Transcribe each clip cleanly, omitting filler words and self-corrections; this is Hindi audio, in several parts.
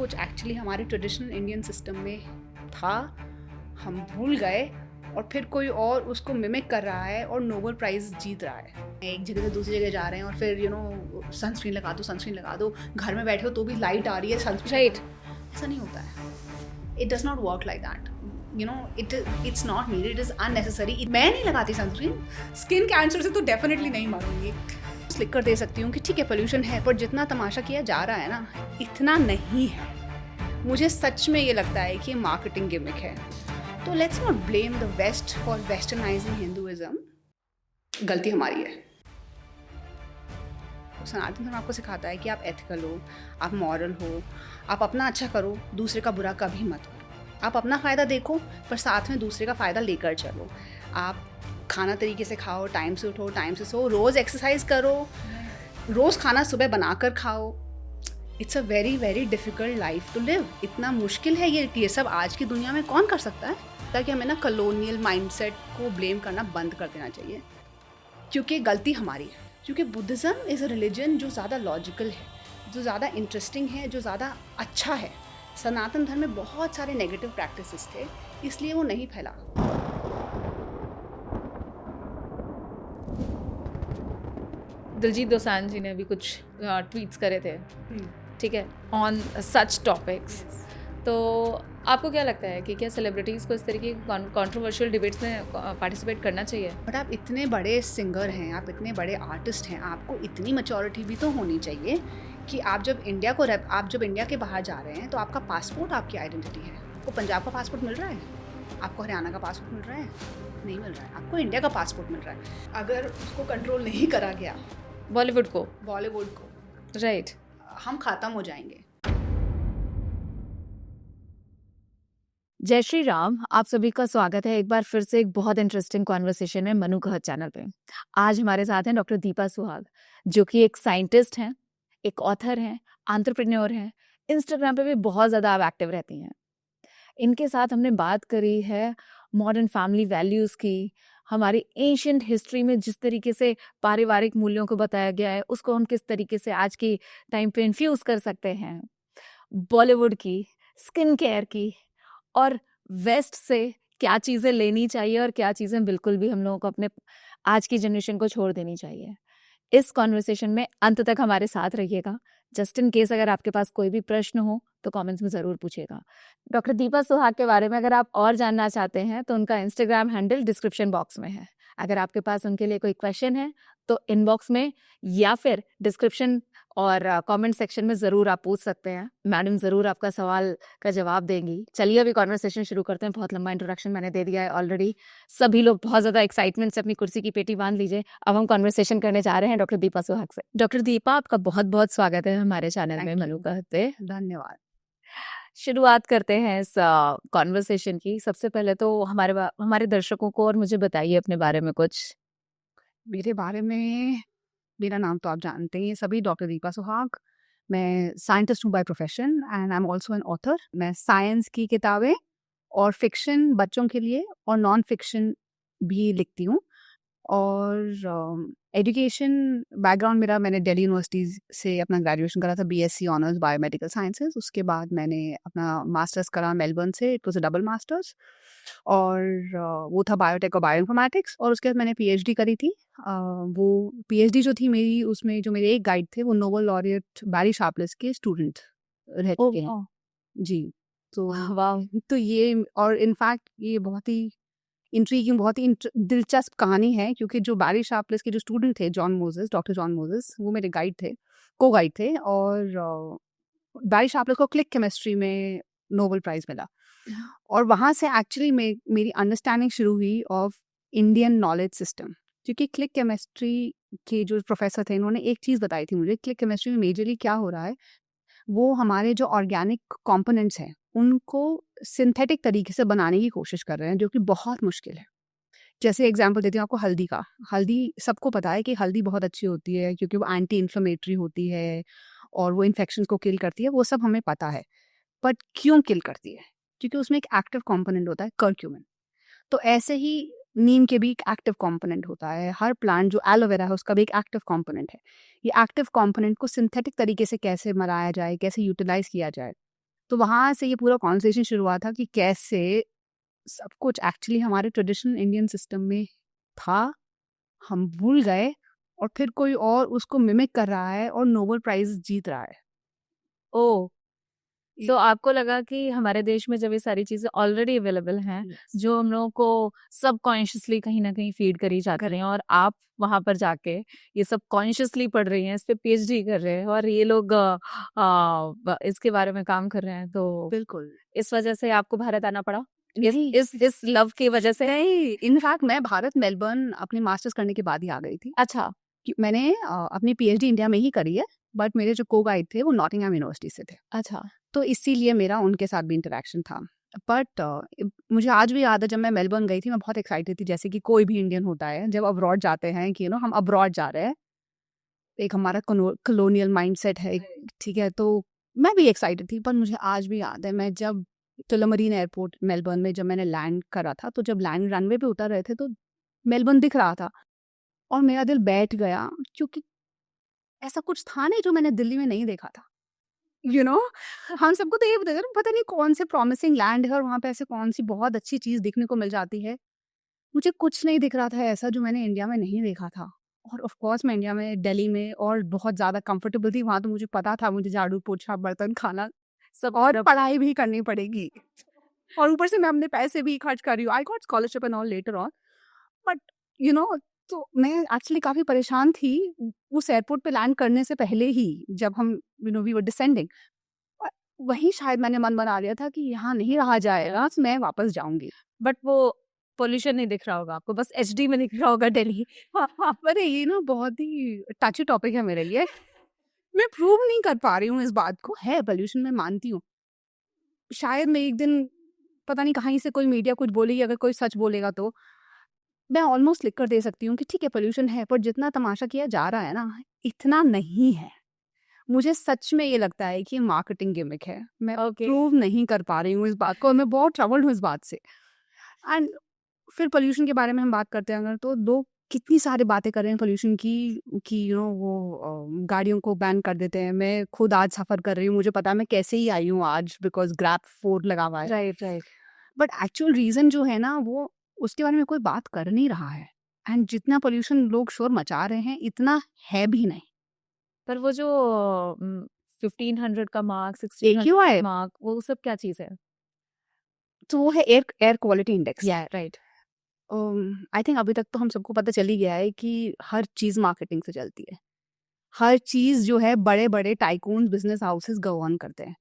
कुछ एक्चुअली हमारे ट्रेडिशनल इंडियन सिस्टम में था, हम भूल गए और फिर कोई और उसको मिमिक कर रहा है और नोबेल प्राइज़ जीत रहा है। एक जगह से दूसरी जगह जा रहे हैं और फिर सनस्क्रीन लगा दो, घर में बैठे हो तो भी लाइट आ रही है सनस्क्रीन। राइट। ऐसा नहीं होता है। It does not work like that. It's not needed, it is unnecessary. मैं नहीं लगाती सनस्क्रीन, स्किन कैंसर से तो डेफिनेटली नहीं मरूंगी। लिख कर दे सकती हूँ कि ठीक है पोल्यूशन है, पर जितना तमाशा किया जा रहा है ना, इतना नहीं है। मुझे सच में ये लगता है कि ये मार्केटिंग गिमिक है। तो let's not blame the waste for westernising Hinduism. गलती हमारी है। सनातन धर्म आपको सिखाता है कि आप एथिकल हो, आप मॉरल हो, आप अपना अच्छा करो, दूसरे का बुरा कभी मत करो। आप अपना फ़ायदा देखो पर साथ में दूसरे का फ़ायदा लेकर चलो। आप खाना तरीके से खाओ, टाइम से उठो, टाइम से सो, रोज़ एक्सरसाइज करो, रोज़ खाना सुबह बनाकर खाओ। It's a very very difficult life to live. इतना मुश्किल है ये सब आज की दुनिया में कौन कर सकता है? ताकि हमें ना कॉलोनियल माइंडसेट को ब्लेम करना बंद कर देना चाहिए, क्योंकि गलती हमारी है। क्योंकि बुद्धिज़्म इज़ अ रिलीजन जो ज़्यादा लॉजिकल है, जो ज़्यादा इंटरेस्टिंग है, जो ज़्यादा अच्छा है। सनातन धर्म में बहुत सारे नेगेटिव प्रैक्टिसेस थे, इसलिए वो नहीं फैला। दिलजीत दोसांझ जी ने अभी कुछ ट्वीट्स करे थे, ठीक है, ऑन सच टॉपिक्स। तो आपको क्या लगता है कि क्या सेलिब्रिटीज़ को इस तरीके की कंट्रोवर्शियल डिबेट्स में पार्टिसिपेट करना चाहिए? बट आप इतने बड़े सिंगर हैं, आप इतने बड़े आर्टिस्ट हैं, आपको इतनी मैच्योरिटी भी तो होनी चाहिए कि आप जब इंडिया के बाहर जा रहे हैं तो आपका पासपोर्ट आपकी आइडेंटिटी है। आपको पंजाब का पासपोर्ट मिल रहा है, आपको हरियाणा का पासपोर्ट मिल रहा है, नहीं मिल रहा है, आपको इंडिया का पासपोर्ट मिल रहा है। अगर उसको कंट्रोल नहीं करा गया, बॉलीवुड को, राइट, हम ख़त्म हो जाएंगे। जय श्री राम। आप सभी का स्वागत है एक बार फिर से एक बहुत इंटरेस्टिंग कॉन्वर्सेशन में मनु कहत चैनल पे। आज हमारे साथ हैं डॉक्टर दीपा सुहाग, जो कि एक साइंटिस्ट हैं, एक ऑथर हैं, एंटरप्रेन्योर हैं, इंस्टाग्राम पे भी बहुत ज़्यादा आप एक्टिव रहती हैं। इनके साथ हमने बात करी है मॉडर्न फैमिली वैल्यूज़ की, हमारी एंशिएंट हिस्ट्री में जिस तरीके से पारिवारिक मूल्यों को बताया गया है उसको हम किस तरीके से आज की टाइम पे इन्फ्यूज़ कर सकते हैं, बॉलीवुड की, स्किन केयर की, और वेस्ट से क्या चीज़ें लेनी चाहिए और क्या चीज़ें बिल्कुल भी हम लोगों को अपने आज की जनरेशन को छोड़ देनी चाहिए। इस कॉन्वर्सेशन में अंत तक हमारे साथ रहिएगा। जस्ट इन केस अगर आपके पास कोई भी प्रश्न हो तो कमेंट्स में ज़रूर पूछिएगा। डॉक्टर दीपा सुहाग के बारे में अगर आप और जानना चाहते हैं तो उनका इंस्टाग्राम हैंडल डिस्क्रिप्शन बॉक्स में है। अगर आपके पास उनके लिए कोई क्वेश्चन है तो इनबॉक्स में या फिर डिस्क्रिप्शन और कमेंट सेक्शन में ज़रूर आप पूछ सकते हैं। मैडम ज़रूर आपका सवाल का जवाब देंगी। चलिए अभी कॉन्वर्सेशन शुरू करते हैं। बहुत लंबा इंट्रोडक्शन मैंने दे दिया है ऑलरेडी। सभी लोग बहुत ज़्यादा एक्साइटमेंट से अपनी कुर्सी की पेटी बांध लीजिए। अब हम कॉन्वर्सेशन करने जा रहे हैं डॉक्टर दीपा सुहाग से। डॉक्टर दीपा, आपका बहुत बहुत स्वागत है हमारे चैनल में मनु कहत पे। धन्यवाद। शुरुआत करते हैं इस कॉन्वर्सेशन की। सबसे पहले तो हमारे दर्शकों को और मुझे बताइए अपने बारे में कुछ। मेरे बारे में, मेरा नाम तो आप जानते ही हैं सभी, डॉक्टर दीपा सुहाग। मैं साइंटिस्ट हूँ by profession and I am also an author. मैं साइंस की किताबें और फिक्शन बच्चों के लिए और नॉन फिक्शन भी लिखती हूँ। और एजुकेशन बैकग्राउंड मेरा, मैंने दिल्ली यूनिवर्सिटी से अपना ग्रेजुएशन करा था, बीएससी ऑनर्स बायोमेडिकल साइंसेज। उसके बाद मैंने अपना मास्टर्स करा मेलबर्न से, it was a double masters, और वो था बायोटेक और बायोइन्फॉर्मेटिक्स। और उसके बाद मैंने पीएचडी करी थी। वो पीएचडी जो थी मेरी, उसमें जो मेरे एक गाइड थे वो नोबेल लॉरिएट बैरी शार्पलेस के स्टूडेंट रह चुके हैं। जी, तो वाह, तो ये, और इनफैक्ट ये बहुत ही इंट्रीगिंग, बहुत ही दिलचस्प कहानी है, क्योंकि जो बैरी शार्पलेस के जो स्टूडेंट थे, John Moses, doctor John Moses, वो मेरे गाइड थे, को गाइड थे। और बैरी शार्पलेस को क्लिक केमिस्ट्री में नोबेल प्राइज़ मिला। और वहाँ से एक्चुअली मेरी अंडरस्टैंडिंग शुरू हुई ऑफ इंडियन नॉलेज सिस्टम। क्योंकि क्लिक केमिस्ट्री के जो प्रोफेसर थे, उन्होंने एक चीज़ बताई थी मुझे, क्लिक केमिस्ट्री में मेजरली क्या हो रहा है, वो हमारे जो ऑर्गेनिक कंपोनेंट्स हैं उनको सिंथेटिक तरीके से बनाने की कोशिश कर रहे हैं, जो कि बहुत मुश्किल है। जैसे एग्जांपल देती हूँ आपको हल्दी का। हल्दी, सबको पता है कि हल्दी बहुत अच्छी होती है क्योंकि वो एंटी इन्फ्लेमेटरी होती है और वो इन्फेक्शन को किल करती है, वो सब हमें पता है। बट क्यों किल करती है? क्योंकि उसमें एक एक्टिव कंपोनेंट होता है, कर्क्यूमिन। तो ऐसे ही नीम के भी एक एक्टिव कंपोनेंट होता है, हर प्लांट जो एलोवेरा है उसका भी एक एक्टिव कंपोनेंट है। ये एक्टिव कंपोनेंट को सिंथेटिक तरीके से कैसे बनाया जाए, कैसे यूटिलाइज किया जाए, तो वहाँ से ये पूरा कॉन्वर्सेशन शुरू हुआ था कि कैसे सब कुछ एक्चुअली हमारे ट्रेडिशनल इंडियन सिस्टम में था, हम भूल गए और फिर कोई और उसको मिमिक कर रहा है और नोबेल प्राइज जीत रहा है। ओह! सो आपको लगा कि हमारे देश में जब ये सारी चीज़ें ऑलरेडी अवेलेबल हैं, जो हम लोगों को सबकॉन्शियसली कहीं न कहीं फीड करी जाती हैं और आप वहाँ पर जाके ये सब कॉन्शियसली पढ़ रही हैं, इस पे पीएचडी कर रहे हैं और ये लोग इसके बारे में काम कर रहे हैं, तो बिल्कुल इस वजह से आपको भारत आना पड़ा? नहीं इस लव की वजह से? नहीं, इनफैक्ट मैं भारत मेलबर्न अपने मास्टर्स करने के बाद ही आ गई थी। अच्छा, मैंने अपनी पीएचडी इंडिया में ही करी है, बट मेरे जो को गाइड थे वो नॉटिंघम यूनिवर्सिटी से थे, अच्छा। तो इसीलिए मेरा उनके साथ भी इंटरेक्शन था। बट मुझे आज भी याद है जब मैं मेलबर्न गई थी, मैं बहुत एक्साइटेड थी, जैसे कि कोई भी इंडियन होता है जब अब्रॉड जाते हैं कि हम अब्रॉड जा रहे हैं, एक हमारा कॉलोनियल माइंडसेट है, ठीक है, तो मैं भी एक्साइटेड थी। पर मुझे आज भी याद है, मैं जब टुलमरीन एयरपोर्ट मेलबर्न में जब मैंने लैंड करा था, तो जब लैंड रनवे पे उतर रहे थे तो मेलबर्न दिख रहा था और मेरा दिल बैठ गया, क्योंकि ऐसा कुछ था नहीं जो मैंने दिल्ली में नहीं देखा था। हम सबको तो ये पता नहीं कौन से प्रॉमिसिंग लैंड है और वहाँ पे ऐसे कौन सी बहुत अच्छी चीज़ देखने को मिल जाती है। मुझे कुछ नहीं दिख रहा था ऐसा जो मैंने इंडिया में नहीं देखा था। और ऑफ कोर्स मैं इंडिया में दिल्ली में और बहुत ज़्यादा कंफर्टेबल थी वहाँ, तो मुझे पता था मुझे झाड़ू पोछा बर्तन खाना सब और पढ़ाई भी करनी पड़ेगी और ऊपर से मैं अपने पैसे भी खर्च कर रही हूँ। I got scholarship and all later on, but you know तो मैं एक्चुअली काफ़ी परेशान थी उस एयरपोर्ट पे लैंड करने से पहले ही, जब हम वी वर डिसेंडिंग। वहीं शायद मैंने मन बना लिया था कि यहाँ नहीं रहा जाएगा, तो मैं वापस जाऊंगी। बट वो पॉल्यूशन नहीं दिख रहा होगा आपको, बस एचडी में दिख रहा होगा दिल्ली। अरे ये ना बहुत ही टची टॉपिक है मेरे लिए। मैं प्रूव नहीं कर पा रही हूँ इस बात को, है पोल्यूशन, मैं मानती हूँ। शायद मैं एक दिन पता नहीं कहीं से कोई मीडिया कुछ बोलेगी, अगर कोई सच बोलेगा तो मैं ऑलमोस्ट लिख कर दे सकती हूँ कि ठीक है पोल्यूशन है, पर जितना तमाशा किया जा रहा है ना, इतना नहीं है। मुझे सच में ये लगता है कि मार्केटिंग गिमिक है। मैं ओके। प्रूव नहीं कर पा रही हूँ इस बात को और मैं बहुत ट्रबल्ड हूँ इस बात से। एंड फिर पोल्यूशन के बारे में हम बात करते हैं अगर, तो लोग कितनी सारी बातें कर रहे हैं पोल्यूशन की कि वो गाड़ियों को बैन कर देते हैं। मैं खुद आज सफ़र कर रही हूँ, मुझे पता है मैं कैसे ही आई हूँ आज, बिकॉज ग्रैब 4 लगा हुआ है। Right, right. But actual reason जो है ना, वो उसके बारे में कोई बात कर नहीं रहा है। एंड जितना पोल्यूशन लोग शोर मचा रहे हैं, इतना है भी नहीं। पर वो जो 1500 का मार्क, एक ही हुआ 1600 है, मार्क, वो सब क्या चीज़ है? तो वो है एयर क्वालिटी इंडेक्स। या राइट। आई थिंक अभी तक तो हम सबको पता चल ही गया है कि हर चीज़ मार्केटिंग से चलती है। हर चीज़ जो है बड़े-बड़े टाइकून बिज़नेस हाउसेस गवर्न करते हैं।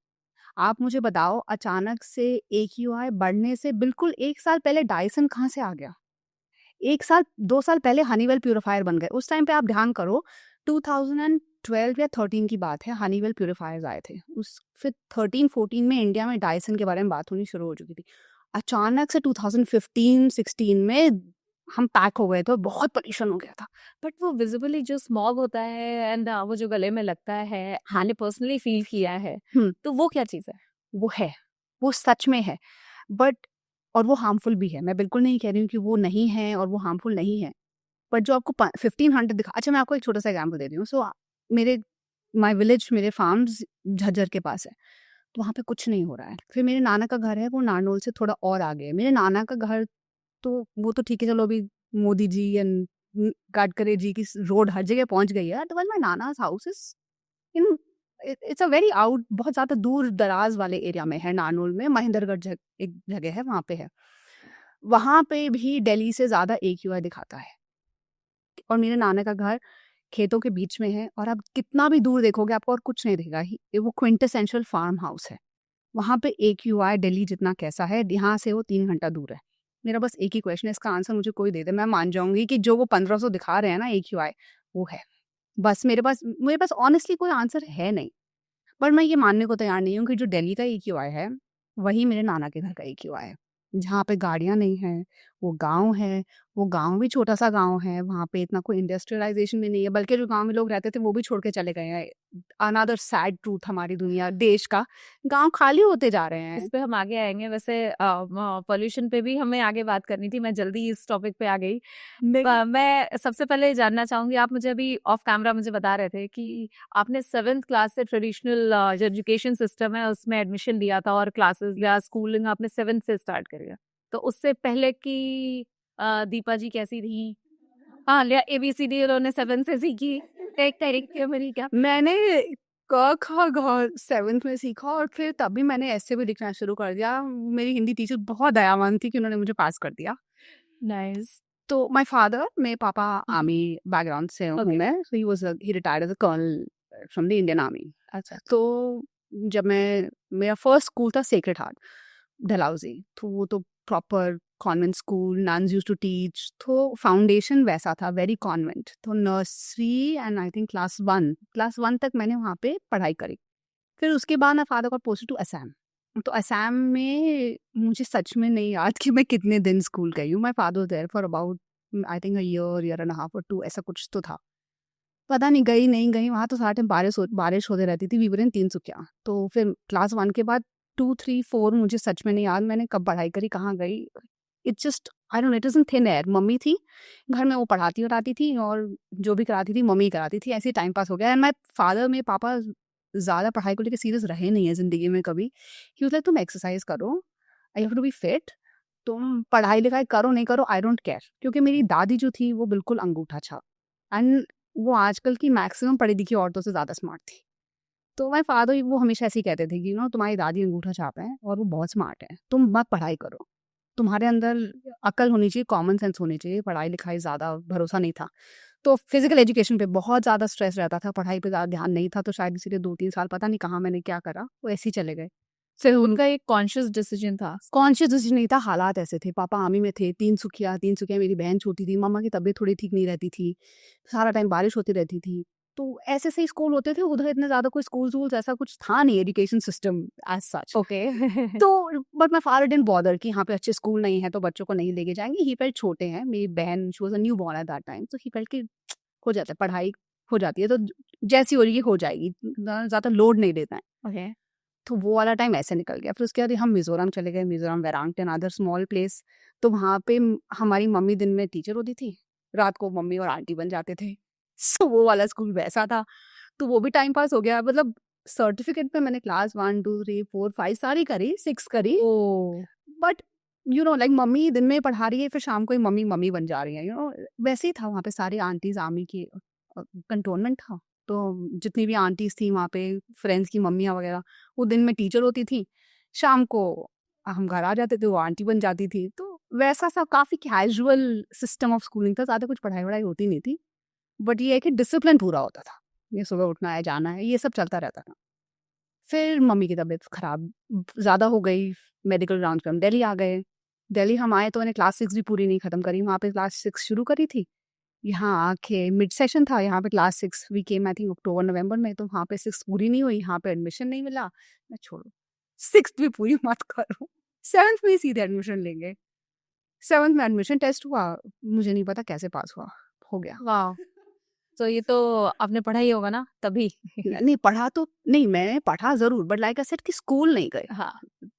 आप मुझे बताओ, अचानक से एक्यूआई बढ़ने से बिल्कुल 1 साल पहले डायसन कहाँ से आ गया? 1 साल 2 साल पहले हनीवेल प्यूरीफायर बन गए। उस टाइम पे आप ध्यान करो, 2012 या 13 की बात है, हनीवेल प्यूरीफायर्स आए थे। फिर 13-14 में इंडिया में डायसन के बारे में बात होनी शुरू हो चुकी थी। अचानक से 2015-16 में हम पैक हो गए थे और बहुत परेशान हो गया था। बट वो विजिबली जो स्मॉग होता है एंड वो जो गले में लगता है, मैंने पर्सनली फील किया है, तो वो क्या चीज़ है? वो है, वो सच में है, बट और वो हार्मफुल भी है। मैं बिल्कुल नहीं कह रही हूँ कि वो नहीं है और वो हार्मफुल नहीं है। बट जो आपको 1500 दिखा, अच्छा मैं आपको एक छोटा सा एग्जांपल दे रही हूँ। सो मेरे माय विलेज, मेरे फार्म्स झज्जर के पास है, तो वहाँ पे कुछ नहीं हो रहा है। फिर मेरे नाना का घर है, वो नारनौल से थोड़ा और आगे है। मेरे नाना का घर तो वो तो ठीक है, चलो अभी मोदी जी एंड गडकरी जी की रोड हर जगह पहुँच गई है। Otherwise my nana's house is in it's a very out, बहुत ज़्यादा दूर दराज वाले एरिया में है। नारनौल में महेंद्रगढ़ एक जगह है, वहाँ पे है। वहाँ पे भी दिल्ली से ज़्यादा एक्यूआई दिखाता है। और मेरे नाना का घर खेतों के बीच में है और आप कितना भी दूर देखोगे आपको और कुछ नहीं दिखेगा ही। वो क्विंटेसेंशियल फार्म हाउस है। वहाँ पे एक्यूआई दिल्ली जितना कैसा है, यहाँ से वो 3 घंटा दूर है। मेरा बस एक ही क्वेश्चन है, इसका आंसर मुझे कोई दे दे, मैं मान जाऊंगी कि जो वो 1500 दिखा रहे हैं ना एक्यूआई, वो है। बस मेरे पास ऑनेस्टली कोई आंसर है नहीं। पर मैं ये मानने को तैयार नहीं हूँ कि जो दिल्ली का एक्यूआई है, वही मेरे नाना के घर का एक्यूआई है। जहाँ पे गाड़ियाँ नहीं हैं, वो गाँव है, वो गाँव भी छोटा-सा गाँव है, वहाँ पे इतना कोई इंडस्ट्रियलाइज़ेशन भी नहीं है, बल्कि जो गाँव में लोग रहते थे वो भी छोड़ के चले गए हैं। अनदर सैड ट्रूथ हमारी दुनिया देश का, गाँव खाली होते जा रहे हैं। इस पे हम आगे आएंगे। वैसे पॉल्यूशन पे भी हमें आगे बात करनी थी, मैं जल्दी इस टॉपिक पे आ गई। मैं सबसे पहले जानना चाहूंगी, आप मुझे अभी ऑफ कैमरा मुझे बता रहे थे कि आपने 7th क्लास से ट्रेडिशनल जो एजुकेशन सिस्टम है उसमें एडमिशन लिया था और क्लासेस या स्कूलिंग आपने 7th से स्टार्ट करी है। तो उससे पहले की दीपा जी कैसी थी? हाँ, लिया ABCD उन्होंने 7 से सीखी। एक तरीके मेरी क्या मैंने क, ख, ग 7th में सीखा और फिर तभी मैंने ऐसे भी लिखना शुरू कर दिया। मेरी हिंदी टीचर बहुत दयावान थी कि उन्होंने मुझे पास कर दिया। नाइस। तो माय फादर, मेरे पापा आर्मी बैकग्राउंड से हूँ Okay. मैं। He retired as a colonel from the Indian army. अच्छा। तो जब मेरा फर्स्ट स्कूल था सेक्रेड हार्ट, डलहौजी। तो वो तो proper convent school, nuns used to teach. तो फाउंडेशन वैसा था, वेरी कॉन्वेंट। तो nursery and I think class one तक मैंने वहाँ पे पढ़ाई करी। फिर उसके बाद my father got posted to Assam. तो असम में मुझे सच में नहीं याद कि मैं कितने दिन स्कूल गई हूँ। My father there for about I think year and half और 2, ऐसा कुछ तो था। पता नहीं गई नहीं गई, वहाँ तो सारा टाइम बारिश होते रहती थी। वी वर इन तिनसुकिया। तो फिर क्लास 1 के बाद 2, 3, 4 मुझे सच में नहीं याद मैंने कब पढ़ाई करी, कहाँ गई। It's just I don't know, it is in thin air. Mummy थी घर में, वो पढ़ाती वढ़ाती थी और जो भी कराती थी मम्मी कराती थी। ऐसे ही टाइम पास हो गया। एंड माय फादर, मेरे पापा ज़्यादा पढ़ाई को लेके सीरियस रहे नहीं है ज़िंदगी में कभी। ही वाज़ लाइक तुम एक्सरसाइज करो, I have to be fit, तुम पढ़ाई लिखाई करो नहीं करो आई डोंट केयर। क्योंकि मेरी दादी जो थी वो बिल्कुल अंगूठा छाप, एंड वो आजकल की मैक्सिमम पढ़ी लिखी औरतों से ज़्यादा स्मार्ट थी। तो माय फादर वो हमेशा ऐसे ही कहते थे कि तुम्हारी दादी अंगूठा छाप है और वो बहुत स्मार्ट है, तुम मत पढ़ाई करो, तुम्हारे अंदर अकल होनी चाहिए, कॉमन सेंस होनी चाहिए, पढ़ाई लिखाई ज़्यादा भरोसा नहीं था। तो फिजिकल एजुकेशन पे बहुत ज़्यादा स्ट्रेस रहता था, पढ़ाई पे ज़्यादा ध्यान नहीं था। तो शायद इसीलिए 2-3 साल पता नहीं कहाँ मैंने क्या करा, वो ऐसे ही चले गए। फिर उनका एक कॉन्शियस डिसीजन था। कॉन्शियस डिसीजन नहीं था, हालात ऐसे थे। पापा आर्मी में थे, तीनसुकिया मेरी बहन छोटी थी, मम्मा की तबीयत थोड़ी ठीक नहीं रहती थी, सारा टाइम बारिश होती रहती थी। तो ऐसे से ही स्कूल होते थे उधर, इतने ज़्यादा कोई स्कूल ऐसा कुछ था नहीं, education system as such. Okay. तो but my father didn't bother कि यहाँ पे अच्छे स्कूल नहीं है तो बच्चों को नहीं लेके जाएंगे। ही फेल्ट छोटे हैं, मेरी बहन she was a new born at that time. तो ही फेल्ट कि हो जाता है, पढ़ाई हो जाती है तो जैसी हो रही है हो जाएगी, ज़्यादा लोड नहीं देता है। ओके। तो वो वाला टाइम ऐसे निकल गया। फिर उसके बाद हम मिज़ोरम चले गए, मिज़ोरम, वेरांगटन, अदर स्मॉल प्लेस। तो वहाँ पे हमारी मम्मी दिन में टीचर होती थी, रात को मम्मी और आंटी बन जाते थे। सो वो वाला स्कूल वैसा था। तो वो भी टाइम पास हो गया। मतलब सर्टिफिकेट पे मैंने क्लास 1, 2, 3, 4, 5 सारी करी, 6 करी। ओह! बट लाइक मम्मी दिन में पढ़ा रही है, फिर शाम को ही मम्मी बन जा रही है। वैसे ही था वहाँ पे, सारी आंटीज़ आर्मी की कंटोनमेंट था। तो जितनी भी आंटीज़ थी वहाँ पे, फ्रेंड्स की मम्मियाँ वगैरह, वो दिन में टीचर होती थी, शाम को हम घर आ जाते थे, वो आंटी बन जाती थी। तो वैसा सा काफ़ी कैजुअल सिस्टम ऑफ स्कूलिंग था, ज़्यादा कुछ पढ़ाई-वढ़ाई होती नहीं थी। बट ये है कि डिसिप्लिन पूरा होता था। ये सुबह उठना है, जाना है, ये सब चलता रहता था। फिर मम्मी की तबीयत खराब ज़्यादा हो गई, मेडिकल ग्राउंड्स पे हम दिल्ली आ गए। दिल्ली हम आए तो मैंने क्लास 6 भी पूरी नहीं ख़त्म करी, वहाँ पे क्लास 6 शुरू करी थी। यहाँ आके मिड सेशन था, यहाँ पे class 6 we came I think October November में। तो वहाँ पे 6 पूरी नहीं हुई, यहाँ पे एडमिशन नहीं मिला। मैं छोड़ो, 6th भी पूरी मत करो, 7th में ही सीधे एडमिशन लेंगे। 7th में एडमिशन टेस्ट हुआ, मुझे नहीं पता कैसे पास हुआ, हो गया। वाह! तो ये तो आपने पढ़ा ही होगा ना तभी? नहीं पढ़ा तो नहीं, मैंने पढ़ा ज़रूर, बट लाइक आई सेड कि स्कूल नहीं गए। हाँ।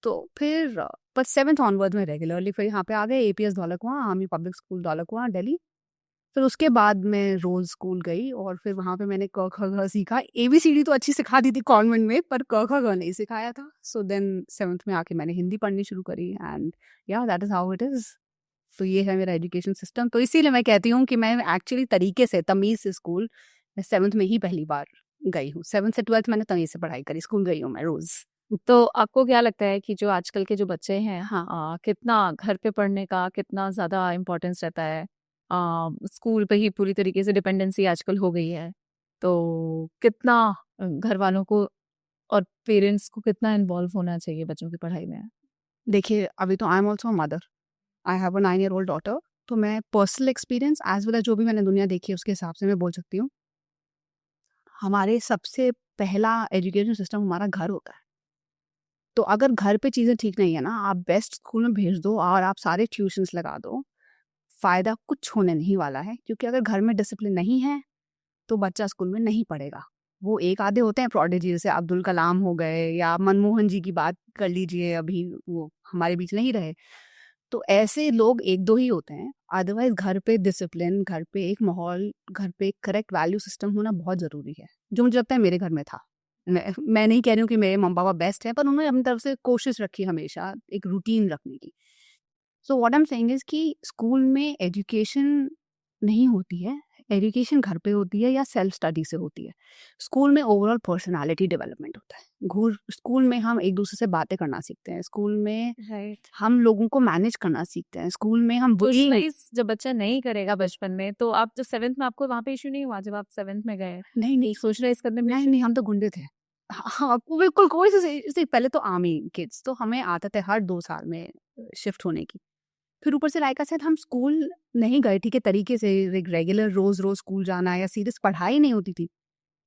तो फिर पर 7th ऑनवर्ड में रेगुलरली फिर यहाँ पे आ गए, APS Dhaula Kuan, army public school Dhaula Kuan, Delhi. फिर उसके बाद मैं रोज़ स्कूल गई और फिर वहाँ पे मैंने क, ख, ग सीखा। ABCD तो अच्छी सिखा दी थी कॉन्वेंट में, पर क, ख, ग नहीं सिखाया था। सो देन 7th में आके मैंने हिंदी पढ़नी शुरू करी एंड या that is how it is. तो ये है मेरा एजुकेशन सिस्टम। तो इसीलिए मैं कहती हूँ कि मैं एक्चुअली तरीके से, तमीज़ से स्कूल मैं 7th में ही पहली बार गई हूँ। 7th से 12th मैंने तमीज़ से पढ़ाई करी, स्कूल गई हूँ मैं रोज़। तो आपको क्या लगता है कि जो आजकल के जो बच्चे हैं, हाँ, कितना घर पे पढ़ने का कितना ज़्यादा इम्पोर्टेंस रहता है? स्कूल पे ही पूरी तरीके से डिपेंडेंसी आजकल हो गई है। तो कितना घर वालों को और पेरेंट्स को कितना इन्वॉल्व होना चाहिए बच्चों की पढ़ाई में? देखिए, अभी तो I am also a mother, I have a 9 year old daughter. तो मैं personal experience as well as जो भी मैंने दुनिया देखी है उसके हिसाब से मैं बोल सकती हूँ। हमारे सबसे पहला एजुकेशन सिस्टम हमारा घर होता है। तो अगर घर पे चीज़ें ठीक नहीं है ना, आप बेस्ट स्कूल में भेज दो और आप सारे ट्यूशन्स लगा दो, फ़ायदा कुछ होने नहीं वाला है, क्योंकि अगर घर में डिसिप्लिन नहीं है तो बच्चा स्कूल में नहीं पढ़ेगा। वो एक आधे होते हैं प्रोडिजी, जैसे अब्दुल कलाम हो गए या मनमोहन जी की बात कर लीजिए, अभी वो हमारे बीच नहीं रहे, तो ऐसे लोग एक दो ही होते हैं। अदरवाइज घर पे डिसिप्लिन, घर पे एक माहौल, घर पे एक करेक्ट वैल्यू सिस्टम होना बहुत ज़रूरी है, जो मुझे लगता है मेरे घर में था। मैं नहीं कह रही हूँ कि मेरे मम्मी पापा बेस्ट हैं, पर उन्होंने अपनी तरफ से कोशिश रखी हमेशा एक रूटीन रखने की। So what I am saying is कि स्कूल में एजुकेशन नहीं होती है, एजुकेशन घर पे होती है या सेल्फ स्टडी से होती है। स्कूल में ओवरऑल पर्सनालिटी डेवलपमेंट होता है। स्कूल में हम एक दूसरे से बातें करना सीखते हैं, स्कूल में राइट। हम लोगों को मैनेज करना सीखते हैं, स्कूल में हम bullying- सोशलाइज जब बच्चा नहीं करेगा बचपन में, तो आप जब 7th में, आपको वहाँ पे इशू नहीं हुआ जब आप 7th में गए नहीं नहीं सोशलाइज करने में? नहीं नहीं, हम तो गुंडे थे। हाँ, बिल्कुल कोई से पहले तो आर्मी किड्स, तो हमें आदत है हर 2 साल में शिफ्ट होने की। फिर ऊपर से लाइका सेड हम स्कूल नहीं गए ठीक है तरीके से, रेगुलर रोज रोज स्कूल जाना या सीरियस पढ़ाई नहीं होती थी,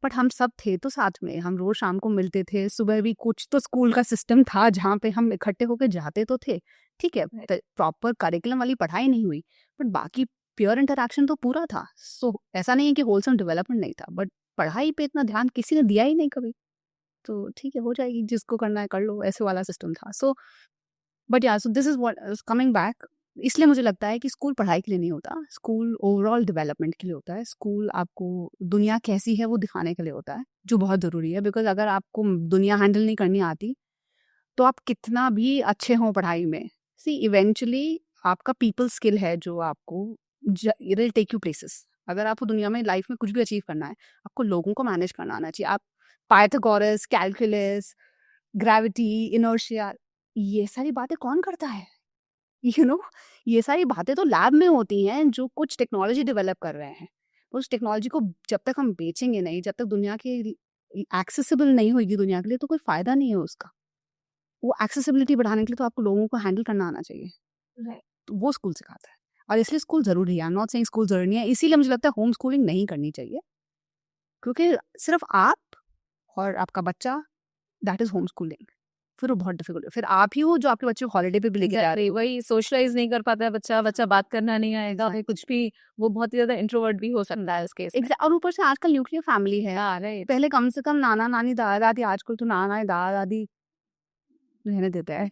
बट हम सब थे तो साथ में, हम रोज शाम को मिलते थे, सुबह भी कुछ तो स्कूल का सिस्टम था जहाँ पे हम इकट्ठे होकर जाते तो थे, ठीक है, प्रॉपर करिकुलम वाली पढ़ाई नहीं हुई, बट बाकी प्योर इंटरेक्शन तो पूरा था। सो ऐसा नहीं है कि होलसम डेवलपमेंट नहीं था, बट पढ़ाई पे इतना ध्यान किसी ने दिया ही नहीं कभी, तो ठीक है हो जाएगी, जिसको करना है कर लो, ऐसे वाला सिस्टम था। सो बट या so this is what coming back, इसलिए मुझे लगता है कि स्कूल पढ़ाई के लिए नहीं होता, स्कूल ओवरऑल डेवलपमेंट के लिए होता है। स्कूल आपको दुनिया कैसी है वो दिखाने के लिए होता है, जो बहुत ज़रूरी है, बिकॉज अगर आपको दुनिया हैंडल नहीं करनी आती तो आप कितना भी अच्छे हों पढ़ाई में, सी इवेंचुअली आपका पीपल स्किल है जो आपको it will take you places. अगर आपको दुनिया में लाइफ में कुछ भी अचीव करना है, आपको लोगों को मैनेज करना आना चाहिए। आप पाइथागोरस, कैलकुलस, ग्रेविटी, इनर्शिया, ये सारी बातें कौन करता है? यू नो ये सारी बातें तो लैब में होती हैं जो कुछ टेक्नोलॉजी डेवलप कर रहे हैं। उस टेक्नोलॉजी को जब तक हम बेचेंगे नहीं, जब तक दुनिया के एक्सेसिबल नहीं होगी दुनिया के लिए, तो कोई फायदा नहीं है उसका। वो एक्सेसिबिलिटी बढ़ाने के लिए तो आपको लोगों को हैंडल करना आना चाहिए, तो वो स्कूल सिखाता है। और इसलिए स्कूल जरूरी है, नॉट सेइंग स्कूल जरूरी नहीं है, इसीलिए मुझे लगता है होम स्कूलिंग नहीं करनी चाहिए, क्योंकि सिर्फ आप और आपका बच्चा, दैट इज होम स्कूलिंग। फिर वो बहुत डिफिकल्ट है, फिर आप ही हो जो आपके बच्चे को हॉलीडे पे भी लेके जा रहे हो। वही सोशलाइज नहीं कर पाता है बच्चा बात करना नहीं आएगा, फिर कुछ भी, वो बहुत ही ज्यादा इंट्रोवर्ट भी हो सकता है उस केस में। और ऊपर से आजकल न्यूक्लियर फैमिली है, राइट। पहले कम से कम नाना नानी दादा दादी, आजकल तो नाना नानी दादा दादी रहने देता है।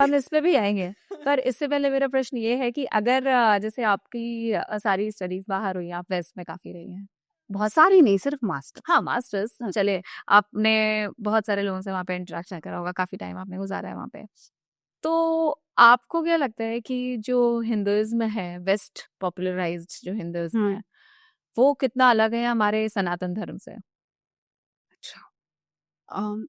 हम इस पे भी आएंगे, पर इससे पहले मेरा प्रश्न ये है कि अगर जैसे आपकी सारी स्टडीज बाहर हुई, आप वेस्ट में काफी रही हैं, बहुत सारी नहीं, सिर्फ मास्टर। हाँ मास्टर्स, चले, आपने बहुत सारे लोगों से वहाँ पे इंटरेक्शन करा होगा, काफी टाइम आपने गुजारा है वहाँ पे, तो आपको क्या लगता है कि जो हिंदुइज्म है, वेस्ट पॉपुलराइज्ड जो हिंदुइज्म है, वो कितना अलग है हमारे सनातन धर्म से? अच्छा, अम,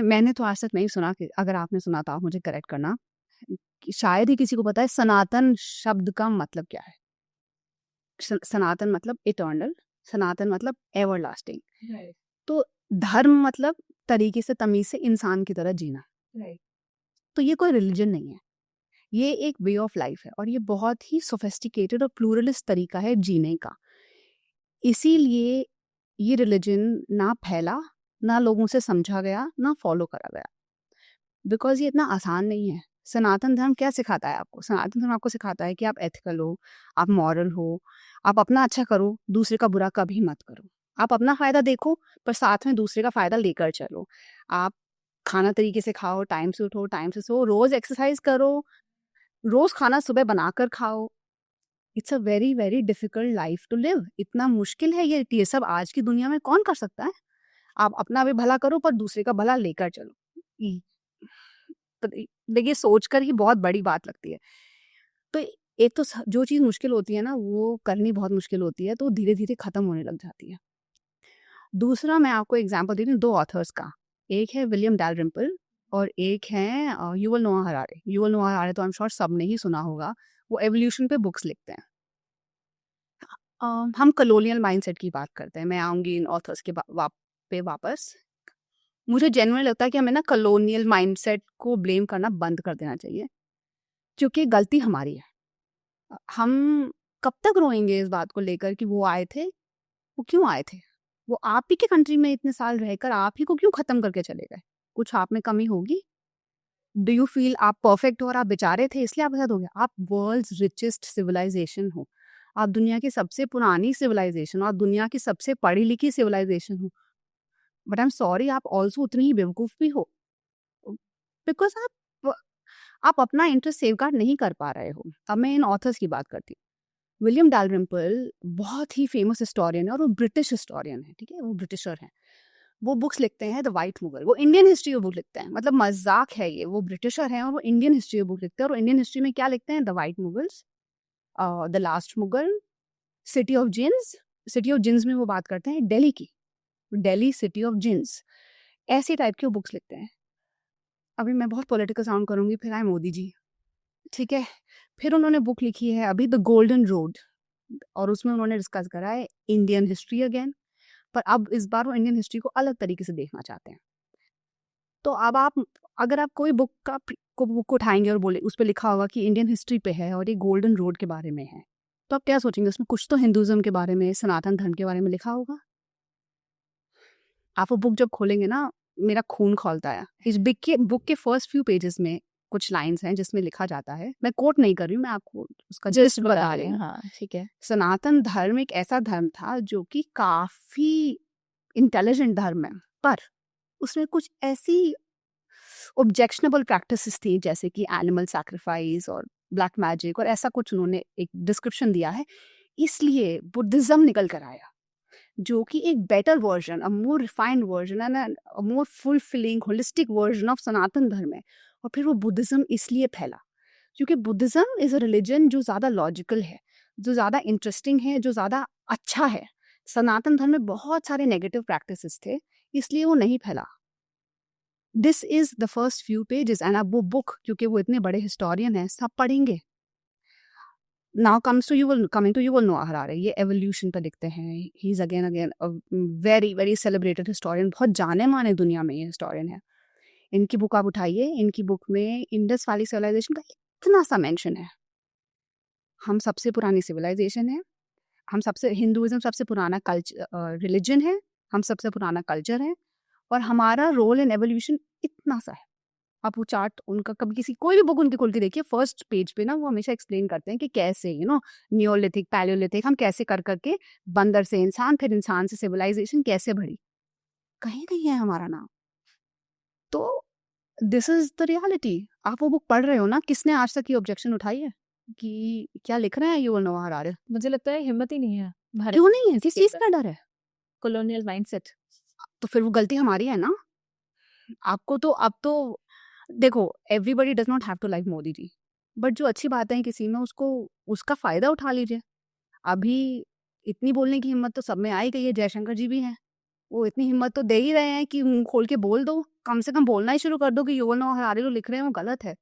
मैंने तो आज तक नहीं सुना, कि अगर आपने सुना तो आप मुझे करेक्ट करना, कि शायद ही किसी को पता है सनातन शब्द का मतलब क्या है। सनातन मतलब इटर्नल, सनातन मतलब एवरलास्टिंग। तो धर्म मतलब तरीके से, तमीज से इंसान की तरह जीना। तो ये कोई रिलीजन नहीं है, ये एक वे ऑफ लाइफ है, और ये बहुत ही सोफिस्टिकेटेड और प्लूरलिस्ट तरीका है जीने का। इसीलिए ये रिलीजन ना फैला, ना लोगों से समझा गया, ना फॉलो करा गया, बिकॉज ये इतना आसान नहीं है। सनातन धर्म क्या सिखाता है आपको? सनातन धर्म आपको सिखाता है कि आप एथिकल हो, आप मॉरल हो, आप अपना अच्छा करो, दूसरे का बुरा कभी मत करो, आप अपना फायदा देखो पर साथ में दूसरे का फायदा लेकर चलो, आप खाना तरीके से खाओ, टाइम से उठो, टाइम से सो, रोज एक्सरसाइज करो, रोज खाना सुबह बनाकर खाओ। It's a very very difficult life to live. इतना मुश्किल है ये सब आज की दुनिया में कौन कर सकता है? आप अपना भी भला करो पर दूसरे का भला लेकर चलो। तो देखिए, सोचकर ही बहुत बड़ी बात लगती है। तो एक तो जो चीज़ मुश्किल होती है ना, वो करनी बहुत मुश्किल होती है, तो धीरे धीरे खत्म होने लग जाती है। दूसरा मैं आपको एग्जांपल दे रही हूँ 2 ऑथर्स का, एक है विलियम डैलरिम्पल और एक है युवल नोआ हरारे। युवल नोआ हरारे तो आई एम श्योर सबने ही सुना होगा, वो एवोल्यूशन पे बुक्स लिखते हैं। हम कॉलोनियल माइंडसेट की बात करते हैं, मैं आऊँगी इन ऑथर्स के पे वापस। मुझे जेन्युइनली लगता है कि हमें ना कॉलोनियल माइंडसेट को ब्लेम करना बंद कर देना चाहिए, क्योंकि गलती हमारी है। हम कब तक रोएंगे इस बात को लेकर कि वो आए थे, वो क्यों आए थे? वो आप ही के कंट्री में इतने साल रहकर आप ही को क्यों खत्म करके चले गए? कुछ आप में कमी होगी? डू यू फील आप परफेक्ट हो और आप बेचारे थे इसलिए आप ऐसा हो गया? आप वर्ल्ड्स रिचेस्ट सिविलाइजेशन हो, आप दुनिया की सबसे पुरानी सिविलाइजेशन हो, आप दुनिया की सबसे पढ़ी लिखी सिविलाइजेशन हो, बट आई एम सॉरी आप ऑल्सो उतने ही बेवकूफ़ भी हो, बिकॉज आप अपना इंटरेस्ट सेफगार्ड नहीं कर पा रहे हो। अब मैं इन ऑथर्स की बात करती हूँ। विलियम डालरिम्पल बहुत ही फेमस हिस्टोरियन है और वो ब्रिटिश हिस्टोरियन है, ठीक है, वो ब्रिटिशर हैं। वो बुक्स लिखते हैं द वाइट मुगल, वो इंडियन हिस्ट्री की बुक लिखते हैं, मतलब मजाक है ये, वो ब्रिटिशर हैं और वो इंडियन हिस्ट्री की बुक लिखते हैं। और इंडियन हिस्ट्री में क्या लिखते हैं? The white Mughals, the last Mughal, city of jeans. City of jeans में वो बात करते हैं दिल्ली की, दिल्ली सिटी ऑफ जिन्स, ऐसी टाइप की वो बुक्स लिखते हैं। अभी मैं बहुत पॉलिटिकल साउंड करूंगी, फिर आए मोदी जी, ठीक है। फिर उन्होंने बुक लिखी है अभी द गोल्डन रोड, और उसमें उन्होंने डिस्कस करा है इंडियन हिस्ट्री अगेन, पर अब इस बार वो इंडियन हिस्ट्री को अलग तरीके से देखना चाहते हैं। तो अब आप अगर आप कोई बुक का बुक उठाएंगे और बोले उस पर लिखा होगा कि इंडियन हिस्ट्री पे है और ये गोल्डन रोड के बारे में है, तो आप क्या सोचेंगे? उसमें कुछ तो हिंदुज्म के बारे में, सनातन धर्म के बारे में लिखा होगा। आप वो बुक जब खोलेंगे ना, मेरा खून खौलता है। इस बुक के फर्स्ट फ्यू पेजेस में कुछ लाइंस हैं जिसमें लिखा जाता है, मैं कोट नहीं कर रही हूँ, मैं आपको उसका जस्ट बता बता रही रहे हूँ। हैं, हाँ ठीक है। सनातन धर्म एक ऐसा धर्म था जो कि काफी इंटेलिजेंट धर्म है, पर उसमें कुछ ऐसी ऑब्जेक्शनेबल प्रैक्टिसेस थी जैसे कि एनिमल सैक्रिफाइस और ब्लैक मैजिक, और ऐसा कुछ उन्होंने एक डिस्क्रिप्शन दिया है। इसलिए बुद्धिज्म निकल कर आया, जो कि एक better version, a more refined version and a more fulfilling holistic version of Sanatan Dharma है। और फिर वो बुद्धिज्म इसलिए फैला क्योंकि बुद्धिज्म इज अ रिलीजन जो ज़्यादा लॉजिकल है, जो ज़्यादा इंटरेस्टिंग है, जो ज़्यादा अच्छा है। सनातन धर्म में बहुत सारे नेगेटिव प्रैक्टिसेस थे, इसलिए वो नहीं फैला। This is the first few pages and अब वो बुक, क्योंकि वो इतने बड़े हिस्टोरियन हैं, सब पढ़ेंगे। नाउ कमिंग टू युवल नोआ हरारे, ये एवोल्यूशन पर लिखते हैं। He is again very very celebrated historian, बहुत जाने माने दुनिया में ये हिस्टोरियन है। इनकी बुक आप उठाइए, इनकी बुक में इंडस वैली सिविलाइजेशन का इतना सा मेंशन है। हम सबसे पुरानी सिविलाइजेशन है, हम सबसे, हिंदुइज्म सबसे पुराना कल्चर रिलीजन है, हम सबसे पुराना कल्चर है, और हमारा रोल इन एवोल्यूशन इतना सा है। आप वो चार्ट उनका कभी किसी कोई भी बुक उनकी खोल के देखिए, फर्स्ट पेज पे ना वो हमेशा एक्सप्लेन करते हैं कि कैसे नियोलिथिक, पैलियोलिथिक, हम कैसे कर करके बंदर से इंसान, फिर इंसान से सिविलाइजेशन कैसे बढ़ी, कहीं नहीं है हमारा नाम। तो दिस इज द रियलिटी। आप वो बुक पढ़ रहे हो ना, किसने आज तक ये ऑब्जेक्शन उठाई है कि क्या लिख रहे हैं युवल नोआ हरारे? मुझे लगता है हिम्मत ही नहीं है भारत क्यों नहीं है? किस चीज का डर है? Colonial mindset. तो फिर वो गलती हमारी है ना। आपको तो अब तो देखो, everybody does not have to like Modi ji, but जो अच्छी बातें हैं किसी में, उसको उसका फायदा उठा लीजिए। अभी इतनी बोलने की हिम्मत तो सब में आ ही गई है, जयशंकर जी भी हैं, वो इतनी हिम्मत तो दे ही रहे हैं कि मुंह खोल के बोल दो, कम से कम बोलना ही शुरू कर दो कि युवल नोआ हरारे जो लिख रहे हैं वो गलत है।